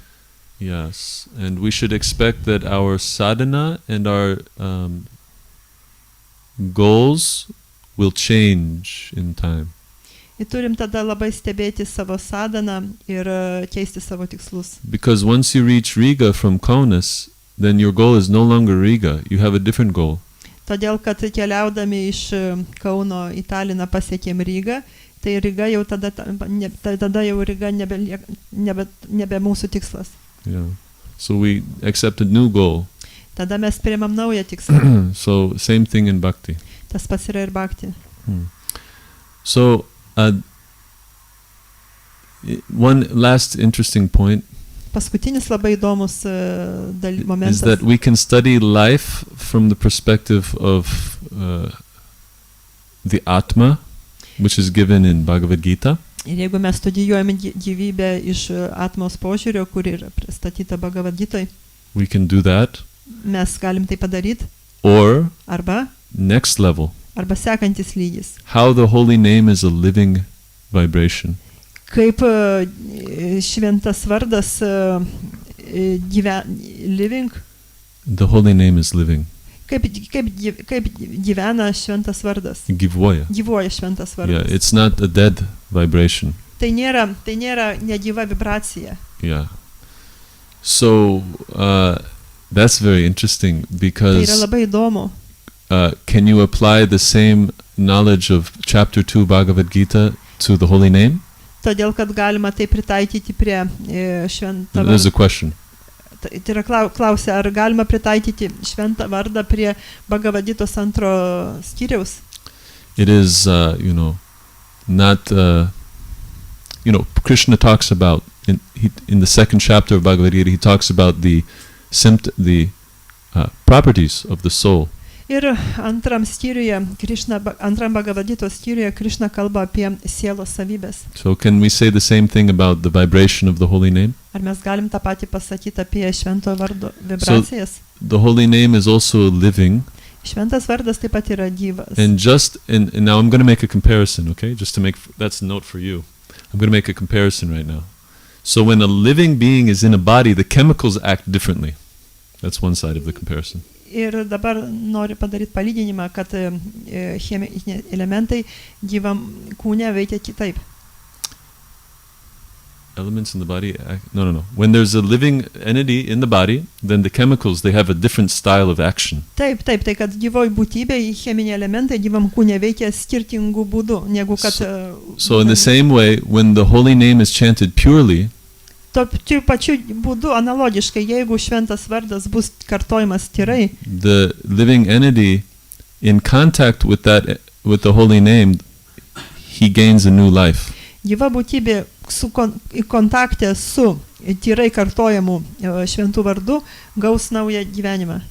Yes, and we should expect that our sadhana and our goals will change in time. Ir turim tada labai stebėti savo sadhaną ir keisti savo tikslus. Because once you reach Riga from Kaunas, then your goal is no longer Riga. You have a different goal. Todėl, kad keliaudami iš Kauno į Taliną pasiekėm Rygą, tai Ryga jau tada jau Ryga nebe mūsų tikslas. Yeah. So we accept a new goal. Tada mes priimam naują tikslą. So same thing in bhakti. Tas pats yra ir bhakti. So one last interesting point Paskutinis labai įdomus momentas. Is that we can study life from the perspective of the Atma, which is given in Bhagavad Gita. Ir jeigu mes studijuojame gyvybę iš Atmos požiūrio, kur yra pristatyta Bhagavad Gitoj, we can do that. Mes galim tai padaryti. Or arba next level. Arba sekantis lygis. How the holy name is a living vibration. Kaip šventas vardas living. The holy name is living. Kaip gyvena šventas vardas. Gyvuoja. Gyvuoja šventas vardas. Yeah, it's not a dead vibration. Tai nėra negyva vibracija. Yeah. So that's very interesting because tai yra labai įdomu. Can you apply the same knowledge of chapter 2 Bhagavad Gita to the holy name? Todėl, kad galima tai pritaikyti prie šventą vardą. There's a question. Tai yra klausia, ar galima pritaikyti šventą vardą prie Bhagavad Gitos antro skyriaus? It is, not, Krishna talks about, in the second chapter of Bhagavad Gita, he talks about the properties of the soul. Ir antram Bhagavad Gitos skyriuje Krishna kalba apie sielos savybės. So can we say the same thing about the vibration of the holy name? Ar mes galim tą patį pasakyti apie švento vardo vibracijas? So the holy name is also living. Šventas vardas taip pat yra gyvas. And now I'm going to make a comparison, okay? Just to make that's a note for you. I'm going to make a comparison right now. So when a living being is in a body, the chemicals act differently. That's one side of the comparison. Ir dabar noriu padaryti palyginimą, kad cheminiai elementai gyvam kūne veikia kitaip. Elements in the body act, no. When there's a living entity in the body, then the chemicals, they have a different style of action. Taip, tai kad gyvoj būtybė, cheminiai elementai gyvam kūne veikia skirtingų būdų, negu kad... So in the same way, when the holy name is chanted purely, Tokiu pačiu būdu analogiškai, jeigu šventas vardas bus kartojamas tyrai, the living entity in contact with the holy name, he gains a new life. gyva būtybė į kontaktę su tyrai kartojamu šventų vardu gaus naują gyvenimą.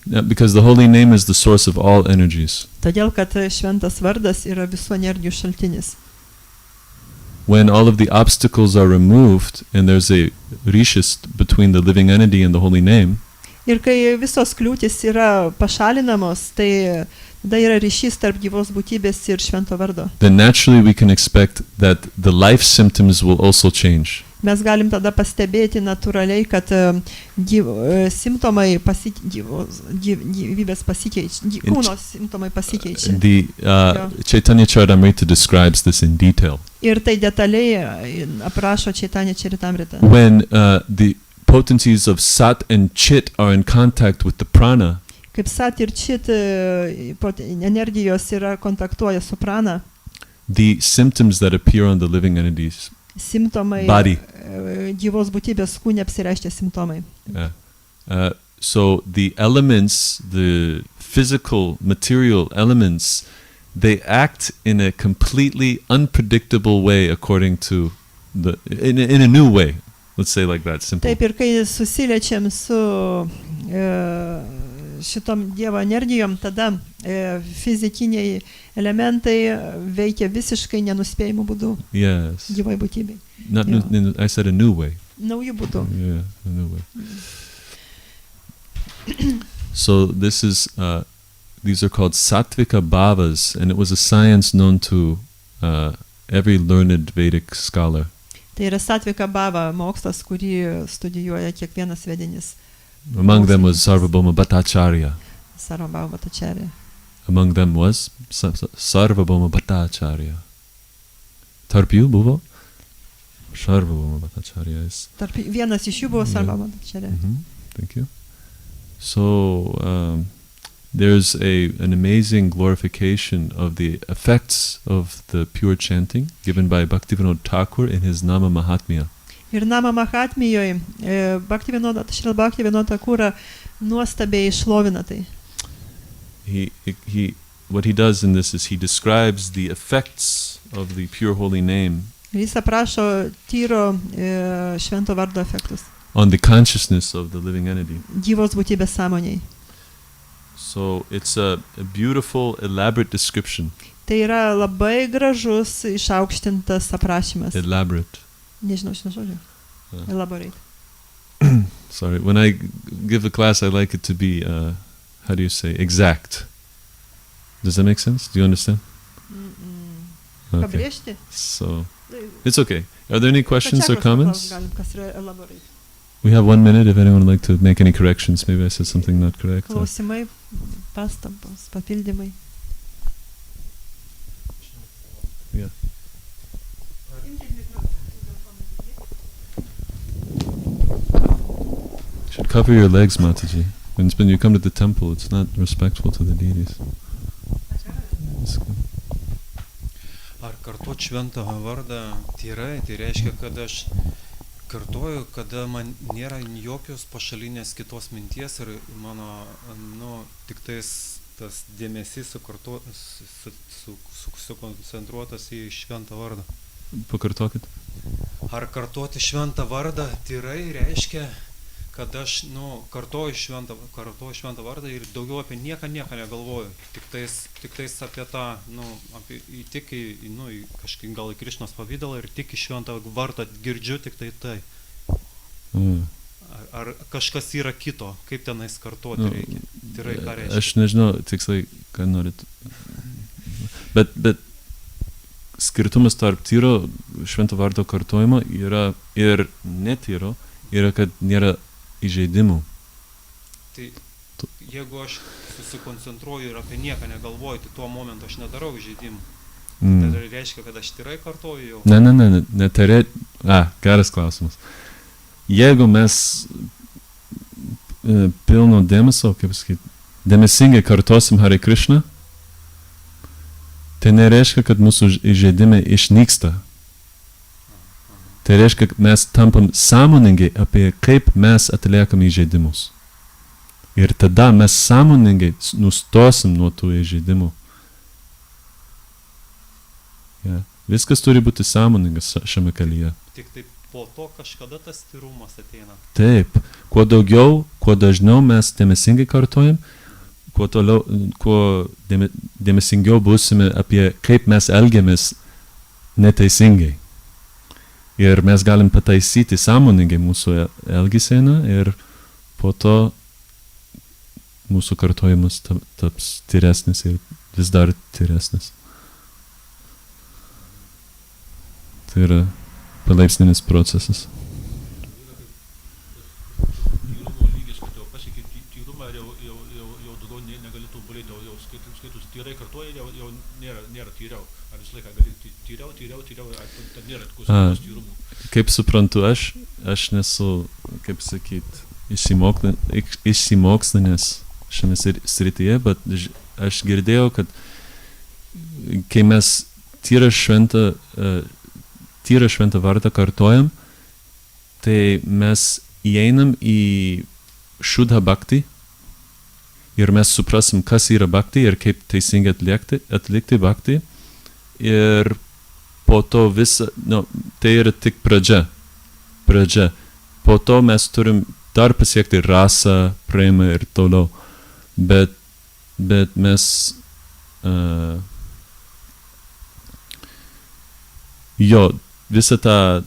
Because the holy name is the source of all energies. Todėl, kad šventas vardas yra visų energijų šaltinis. When all of the obstacles are removed and there's a rishis between the living entity and the holy name, ir kai visos kliūtis yra pašalinamos, tai tada yra ryšys tarp gyvos būtybės ir švento vardo. Then naturally we can expect that the life symptoms will also change. Mes galim tada pastebėti natūraliai, kad simptomai gyvybės pasikeičia, kūno simptomai pasikeičia. The Chaitanya Charitamrita describes this in detail. Ir tai detaliai aprašo Chaitanya Charitamrita. When the potencies of Sat and Chit are in contact with the prana, kaip Sat ir Chit energijos yra kontaktuoja su prana, the symptoms that appear on the living entities simptomai body. Gyvos būtybės kūne apsireiškia simptomai. So the elements, the physical, material elements, they act in a completely unpredictable way according to in a new way. Let's say like that, simple. Taip, ir kai susiliečiam su šitom Dievo energijom, tada fizikiniai elementai veikia visiškai nenuspėjimų būdų. Yes. Gyvai būtybei. I said a new way. Naujų būdų. Yeah, a new way. So this is, these are called sattvika bhavas, and it was a science known to every learned Vedic scholar. Tai yra sattvika bhava mokslas, kurį studijuoja kiekvienas vedinis. Among them was Sarvabhauma Bhattacharya. Sarvabhauma Bhattacharya. Among them was Sarvabhauma Bhattacharya. Tarp jų buvo Sarvabhauma Bhattacharya. Vienas iš jų buvo Sarvabhauma Bhattacharya. Thank you. So there's an amazing glorification of the effects of the pure chanting given by Bhaktivinoda Thakur in his Nama Mahatmya. Ir Nama Mahatmijoje Šrila Bhaktivinoda Thakurą nuostabiai išlovina tai. What he does in this is he describes the effects of the pure holy name. Jis aprašo tyro švento vardo efektus. On the consciousness of the living entity. Gyvos būtybės sąmonėj. So it's a beautiful, elaborate description. Tai yra labai gražus, išaukštintas aprašymas. Elaborate. Nežinau šitą žodžią. Elaborate. Sorry, when I give a class, I like it to be, how do you say, exact. Does that make sense? Do you understand? Okay. So, it's okay. Are there any questions or comments? We have 1 minute if anyone would like to make any corrections. Maybe I said something not correct. Klausimai, pastabos, papildymai. Yeah. You should cover your legs, Mataji. When you come to the temple, it's not respectful to the deities. Ar kartuot šventą vardą tyrai, tai reiškia, kad aš kartuoju, kada man nėra jokios pašalinės kitos minties ir mano, tik tas dėmesys sukoncentruotas į šventą vardą. Pakartokit. Ar kartuoti šventą vardą tyrai reiškia, kad aš kartuoju šventą vardą ir daugiau apie nieką negalvoju. Tik tais apie tą, tik kažkaip gal į Krišnos pavydalą ir tik į šventą vardą girdžiu tik tai. Ar kažkas yra kito, kaip tenais kartuoti reikia? Tyrai ką reiškia? Aš nežinau tiksliai, ką norit. Bet skirtumas tarp tyro švento vardo kartojimo yra ir netyro, yra, kad nėra įžeidimų. Tai jeigu aš susikoncentruoju ir apie nieką negalvoju, tai tuo momentu aš nedarau įžeidimų. Tai reiškia, kad aš tyrai kartoju jau? Geras klausimas. Jeigu mes pilno dėmesio, kaip sakyti, dėmesingai kartosim Hare Krishna, tai nereiškia, kad mūsų įžeidimai išnyksta. Tai reiškia, kad mes tampam sąmoningai apie kaip mes atliekam įžeidimus. Ir tada mes sąmoningai nustosim nuo tų įžeidimų. Ja. Viskas turi būti sąmoningas šiame kelyje. Tik taip po to kažkada tas tyrumas ateina. Taip. Kuo daugiau, kuo dažniau mes dėmesingai kartojam, kuo dėmesingiau būsime apie kaip mes elgiamės neteisingai. Ir mes galim pataisyti sąmoningai mūsų elgiseną ir po to mūsų kartojimas taps tyresnis ir vis dar tyresnis. Tai yra palaipsninis procesas. Tyrumo lygis, kad jau pasiekė tyrumą ir jau daugiau negali tobulėti, jau skaitus tyrai kartuoja, jau nėra tyriau. Ar visą laiką gali tyriau, ar nėra tokios tyrumų? Kaip suprantu, aš nesu, kaip sakyt, išsimokslinęs šiame srityje, bet aš girdėjau, kad kai mes tyrą šventą vardą kartojam, tai mes įeinam į šudha bhakti ir mes suprasim, kas yra bhakti ir kaip teisingai atlikti bhakti. Ir po to tai yra tik pradžia. Po to mes turim dar pasiekti rasą, premą ir toliau. Bet mes visa ta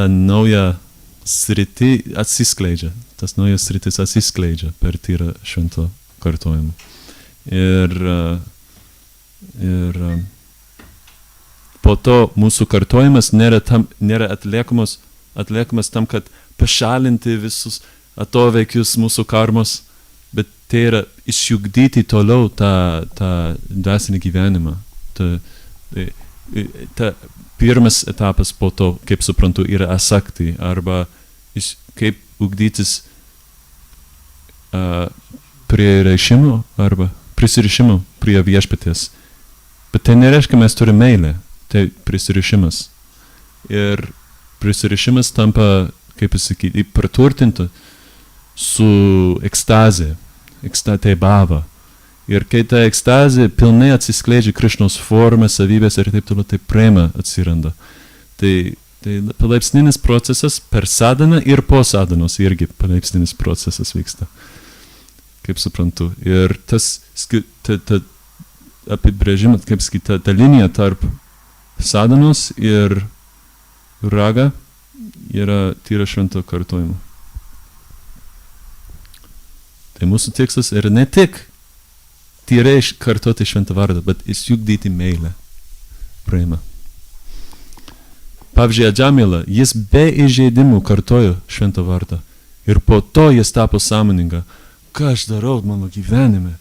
nauja sritį atsiskleidžia. Tas naujas sritis atsiskleidžia per tyrą švento kartojimą. Ir po to mūsų kartojimas nėra atliekamas tam, kad pašalinti visus atoveikius mūsų karmos, bet tai yra išjugdyti toliau tą dvasinį gyvenimą. Pirmas etapas po to, kaip suprantu, yra asakti, arba kaip ugdytis pririšimo arba prisirišimo prie viešpaties. Bet tai nereiškia, mes turime meilę, tai prisirišimas. Ir prisirišimas tampa, kaip pasakyti, praturtinta su ekstazė, tai bhava. Ir kai ta ekstazė pilnai atsiskleidžia Krišnos formą, savybės ir taip toliau, tai prema atsiranda. Tai palaipsninis procesas per sadhaną ir po sadhanos irgi palaipsninis procesas vyksta. Kaip suprantu. Ir tas apibrėžimas, kaip sakyti, ta linija tarp sadhanos ir raga yra tyra švento kartojimo. Tai mūsų tikslas yra ne tik tyrai kartoti šventą vardą, bet išjugdyti meilę, premą. Pavyzdžiui, Adžamila, jis be įžeidimų kartojo šventą vardą. Ir po to jis tapo sąmoninga. Ką aš darau mano gyvenime?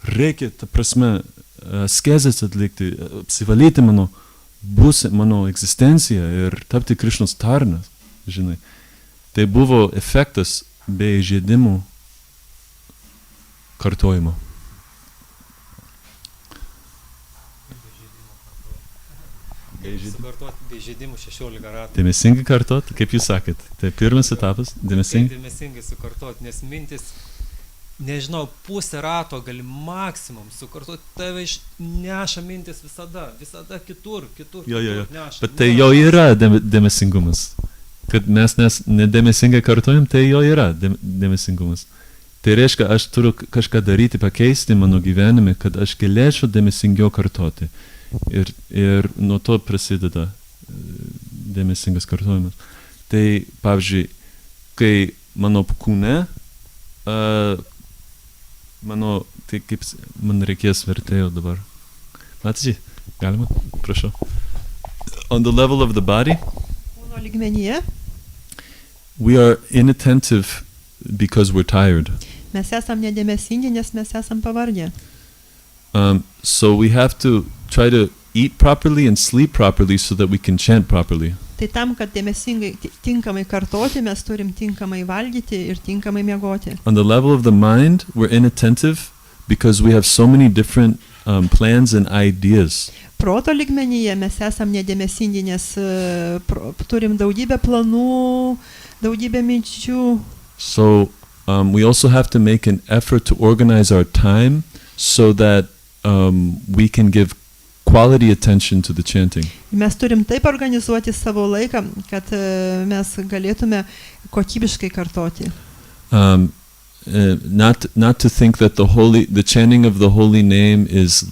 Reikia, ta prasme, askezės atlikti, apsivalyti mano egzistenciją ir tapti Krišnos tarnas, žinai. Tai buvo efektas be įžeidimų kartojimo. Sukartoti be įžeidimų 16 ratų. Dėmesingai kartoti, kaip jūs sakėt. Tai pirmas etapas, Dėmesingai sukartoti, nes mintis, nežinau, pusę rato gali maksimum sukartoti, tave neša mintis visada kitur neša. Bet tai jau yra dėmesingumas. Kad mes nedėmesingai kartojam, tai jau yra dėmesingumas. Tai reiškia, aš turiu kažką daryti, pakeisti mano gyvenime, kad aš galėčiau dėmesingiau kartoti. Ir nuo to prasideda dėmesingas kartojimas. Tai, pavyzdžiui, kai mano kūne, tai kaip man reikės vertėjo dabar. Matži, galima? Prašau. On the level of the body, kūno lygmenyje we are inattentive because we're tired. mes esam nedėmesingi, nes mes esam pavargę. So we have to try to eat properly and sleep properly so that we can chant properly. Tai tam, kad dėmesingai, tinkamai kartoti, mes turim tinkamai valgyti ir tinkamai miegoti. On the level of the mind, we're inattentive because we have so many different plans and ideas. Proto lygmenyje mes esam nedėmesingi, nes turim daugybę planų, daugybę minčių. So we also have to make an effort to organize our time so that we can give quality attention to the chanting. Mes turim taip organizuoti savo laiką, kad mes galėtume kokybiškai kartoti. Not to think that the chanting of the holy name is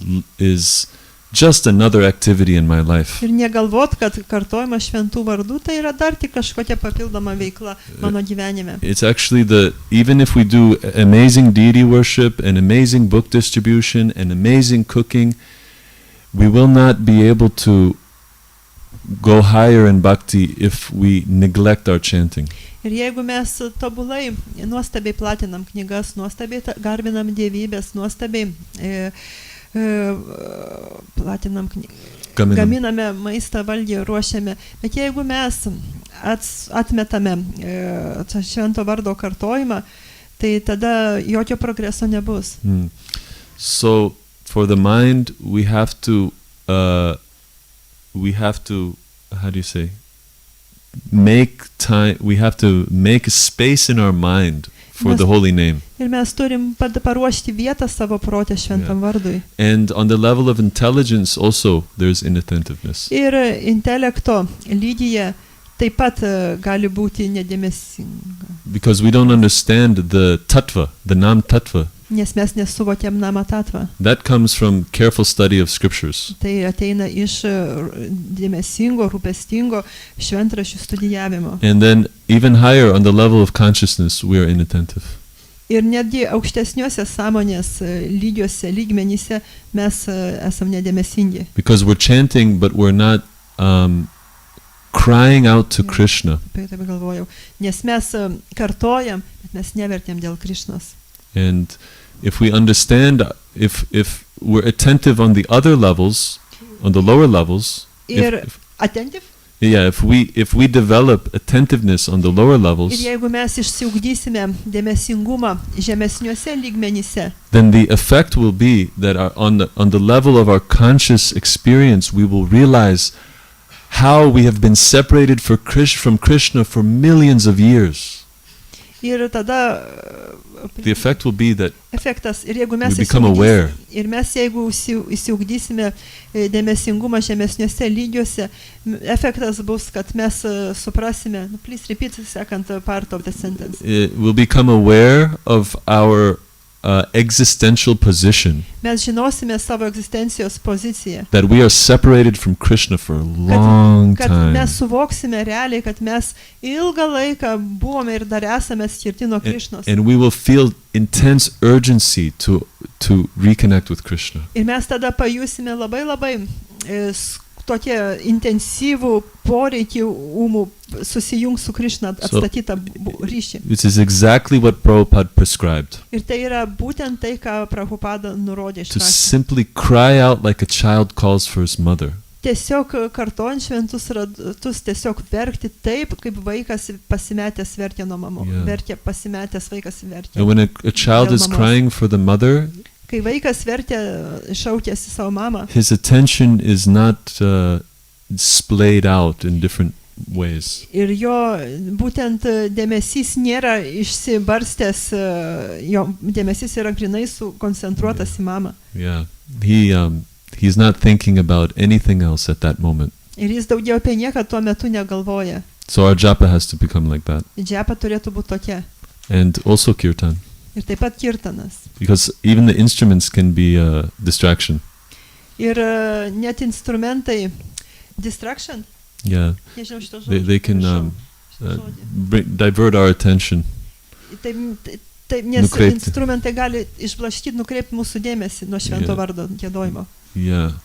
just another activity in my life. Ir negalvot, kad kartojimas šventų vardų tai yra dar tik kažkokia papildoma veikla mano gyvenime. It's actually even if we do amazing deity worship and amazing book distribution and amazing cooking, we will not be able to go higher in bhakti if we neglect our chanting. Ir jeigu mes tobulai, nuostabiai platinam knygas, nuostabiai garbinam dievybės, nuostabiai platinam gaminame maistą, valgį ruošiame, bet jeigu mes atmetame švento vardo kartojimą, tai tada jokio progreso nebus. So for the mind, we have to how do you say, make time, we have to make a space in our mind for the holy name. Ir mes turim paruošti vietą savo prote šventam vardui. And on the level of intelligence also there's inattentiveness. Ir intelekto lygyje taip pat gali būti nedėmesinga. Because we don't understand the tattva, the nam tattva. Nes mes nesuvokiam nama tatvą. That comes from careful study of scriptures. Tai ateina iš dėmesingo, rūpestingo šventraščių studijavimo. And then even higher on the level of consciousness we are inattentive. Ir netgi aukštesniuose sąmonės lygiuose, lygmenyse mes esam nedėmesingi. Because we're chanting but we're not crying out to Krishna. Taip galvojau. Nes mes kartojam, bet mes nevertėm dėl Krišnos. And if we understand, if we're attentive on the other levels, on the lower levels, attentive? Yeah, if we develop attentiveness on the lower levels, ir jeigu mes išsiugdysime dėmesingumą žemesniuose lygmenyse, then the effect will be that on the level of our conscious experience, we will realize how we have been separated from Krishna for millions of years. Ir tada the effect will be that efektas, ir jeigu mes we become aware. Ir mes jeigu įsiugdysime dėmesingumą žemesniuose lygiuose, efektas bus, kad mes suprasime. Please repeat the second part of the sentence. We'll become aware of our existential position. Mes žinosime savo egzistencijos poziciją. That we are separated from Krishna for a long time. Kad mes suvoksime realiai, kad mes ilgą laiką buvome ir dar esame skirti nuo Krišnos. And we will feel intense urgency to reconnect with Krishna. Ir mes tada pajusime labai tokie intensyvų poreikį susijungti su Krishna, atstatytą ryšį. This is exactly what Prabhupada prescribed. Ir tai yra būtent tai, ką Prabhupada nurodė To simply cry out like a child calls for his mother. Tiesiog kartojant šventus ratus, tiesiog verkti taip, kaip vaikas pasimetęs verkia nuo mamų. Verkia pasimetęs vaikas verkia. And when a child is crying for the mother, kai vaikas verkia, šaukiasi savo mamą, his attention is not splayed out in different ways. Ir jo būtent dėmesys nėra išsibarstęs, jo dėmesys yra grinai sukoncentruotas į mamą. Yeah, he's not thinking about anything else at that moment. Ir jis daugiau apie nieką tuo metu negalvoja. So our japa has to become like that. Japa turėtų būti tokia. And also kirtan. Ir taip pat kirtanas. Because even the instruments can be a distraction. Ir net instrumentai distraction. Yeah. They can divert our attention. Taip, nes instrumentai gali išblaškyti, nukreipti mūsų dėmesį nuo švento vardo giedojimo. Yeah.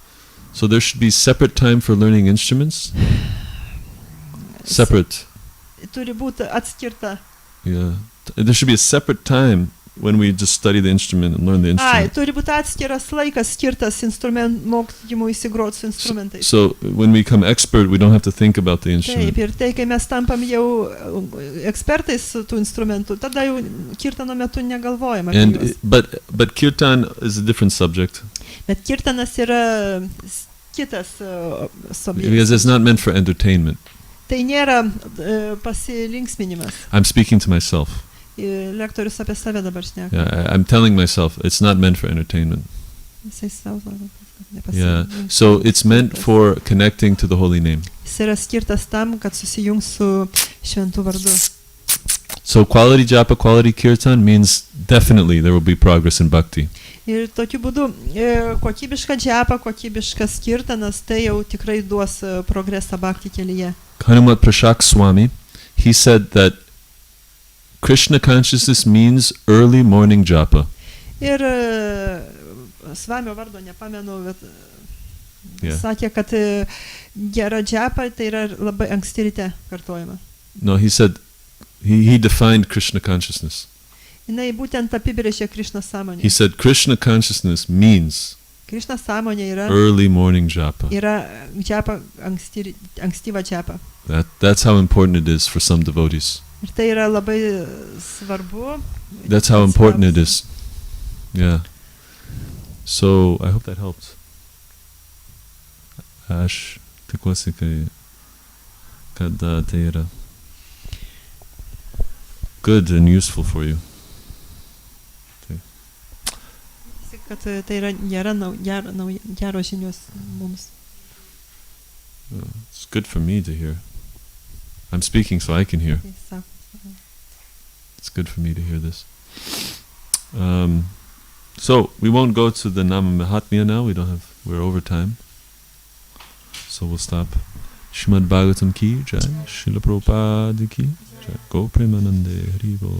So there should be separate time for learning instruments. Separate. Turi būti atskirta. Yeah. There should be a separate time when we just study the instrument and learn the Ai, instrument. turi būti atskiras laikas skirtas mokymui įsigroti su instrumentais. So when we become expert, we don't have to think about the instrument. Taip, ir tai, kai mes tampam jau ekspertais tų instrumentų, tada jau kirtano metu negalvojam apie And juos. but kirtan is a different subject Bet kirtanas yra kitas because it's subjektas. not meant for entertainment. Tai nėra pasilinksminimas. I'm speaking to myself. Lektorius apie save dabar šneka. Yeah, I'm telling myself it's not meant for entertainment. Jisai savo sako, kad Yeah. So it's meant for connecting to the holy name. Jis yra skirtas tam, kad susijungs su šventu vardu. So quality japa, quality kirtan means definitely there will be progress in bhakti. Ir tokiu būdu kokybiška džiapa, kokybiškas kirtanas, tai jau tikrai duos progresą bhakti kelyje. Hanumat Prashak Swami, he said that Krishna consciousness means early morning japa. Ir Svamio vardo nepamenu, bet Yeah. sakė, kad gera džiapa tai yra labai anksti ryte kartojama. No, he said he defined Krishna consciousness. Jinai būtent apibrėžė Krišnos He sąmonę. said Krishna consciousness means Krišnos sąmonė yra early morning japa. džiapa, ankstyva džiapa. That's how important it is for some devotees. Ir tai yra labai svarbu. That's how important it is. Yeah. So I hope that helped. Aš tikiuosi, kad tai yra good and useful for you. Kad tai yra geros žinios mums. It's good for me to hear. I'm speaking so I can hear. Tai sako, It's good for me to hear this. So we won't go to the Nama Mahatmya now. We're over time. So we'll stop. Shrimad Bhagavatam ki jai, Srila Prabhupada ki jai, Go Premanande Haribo.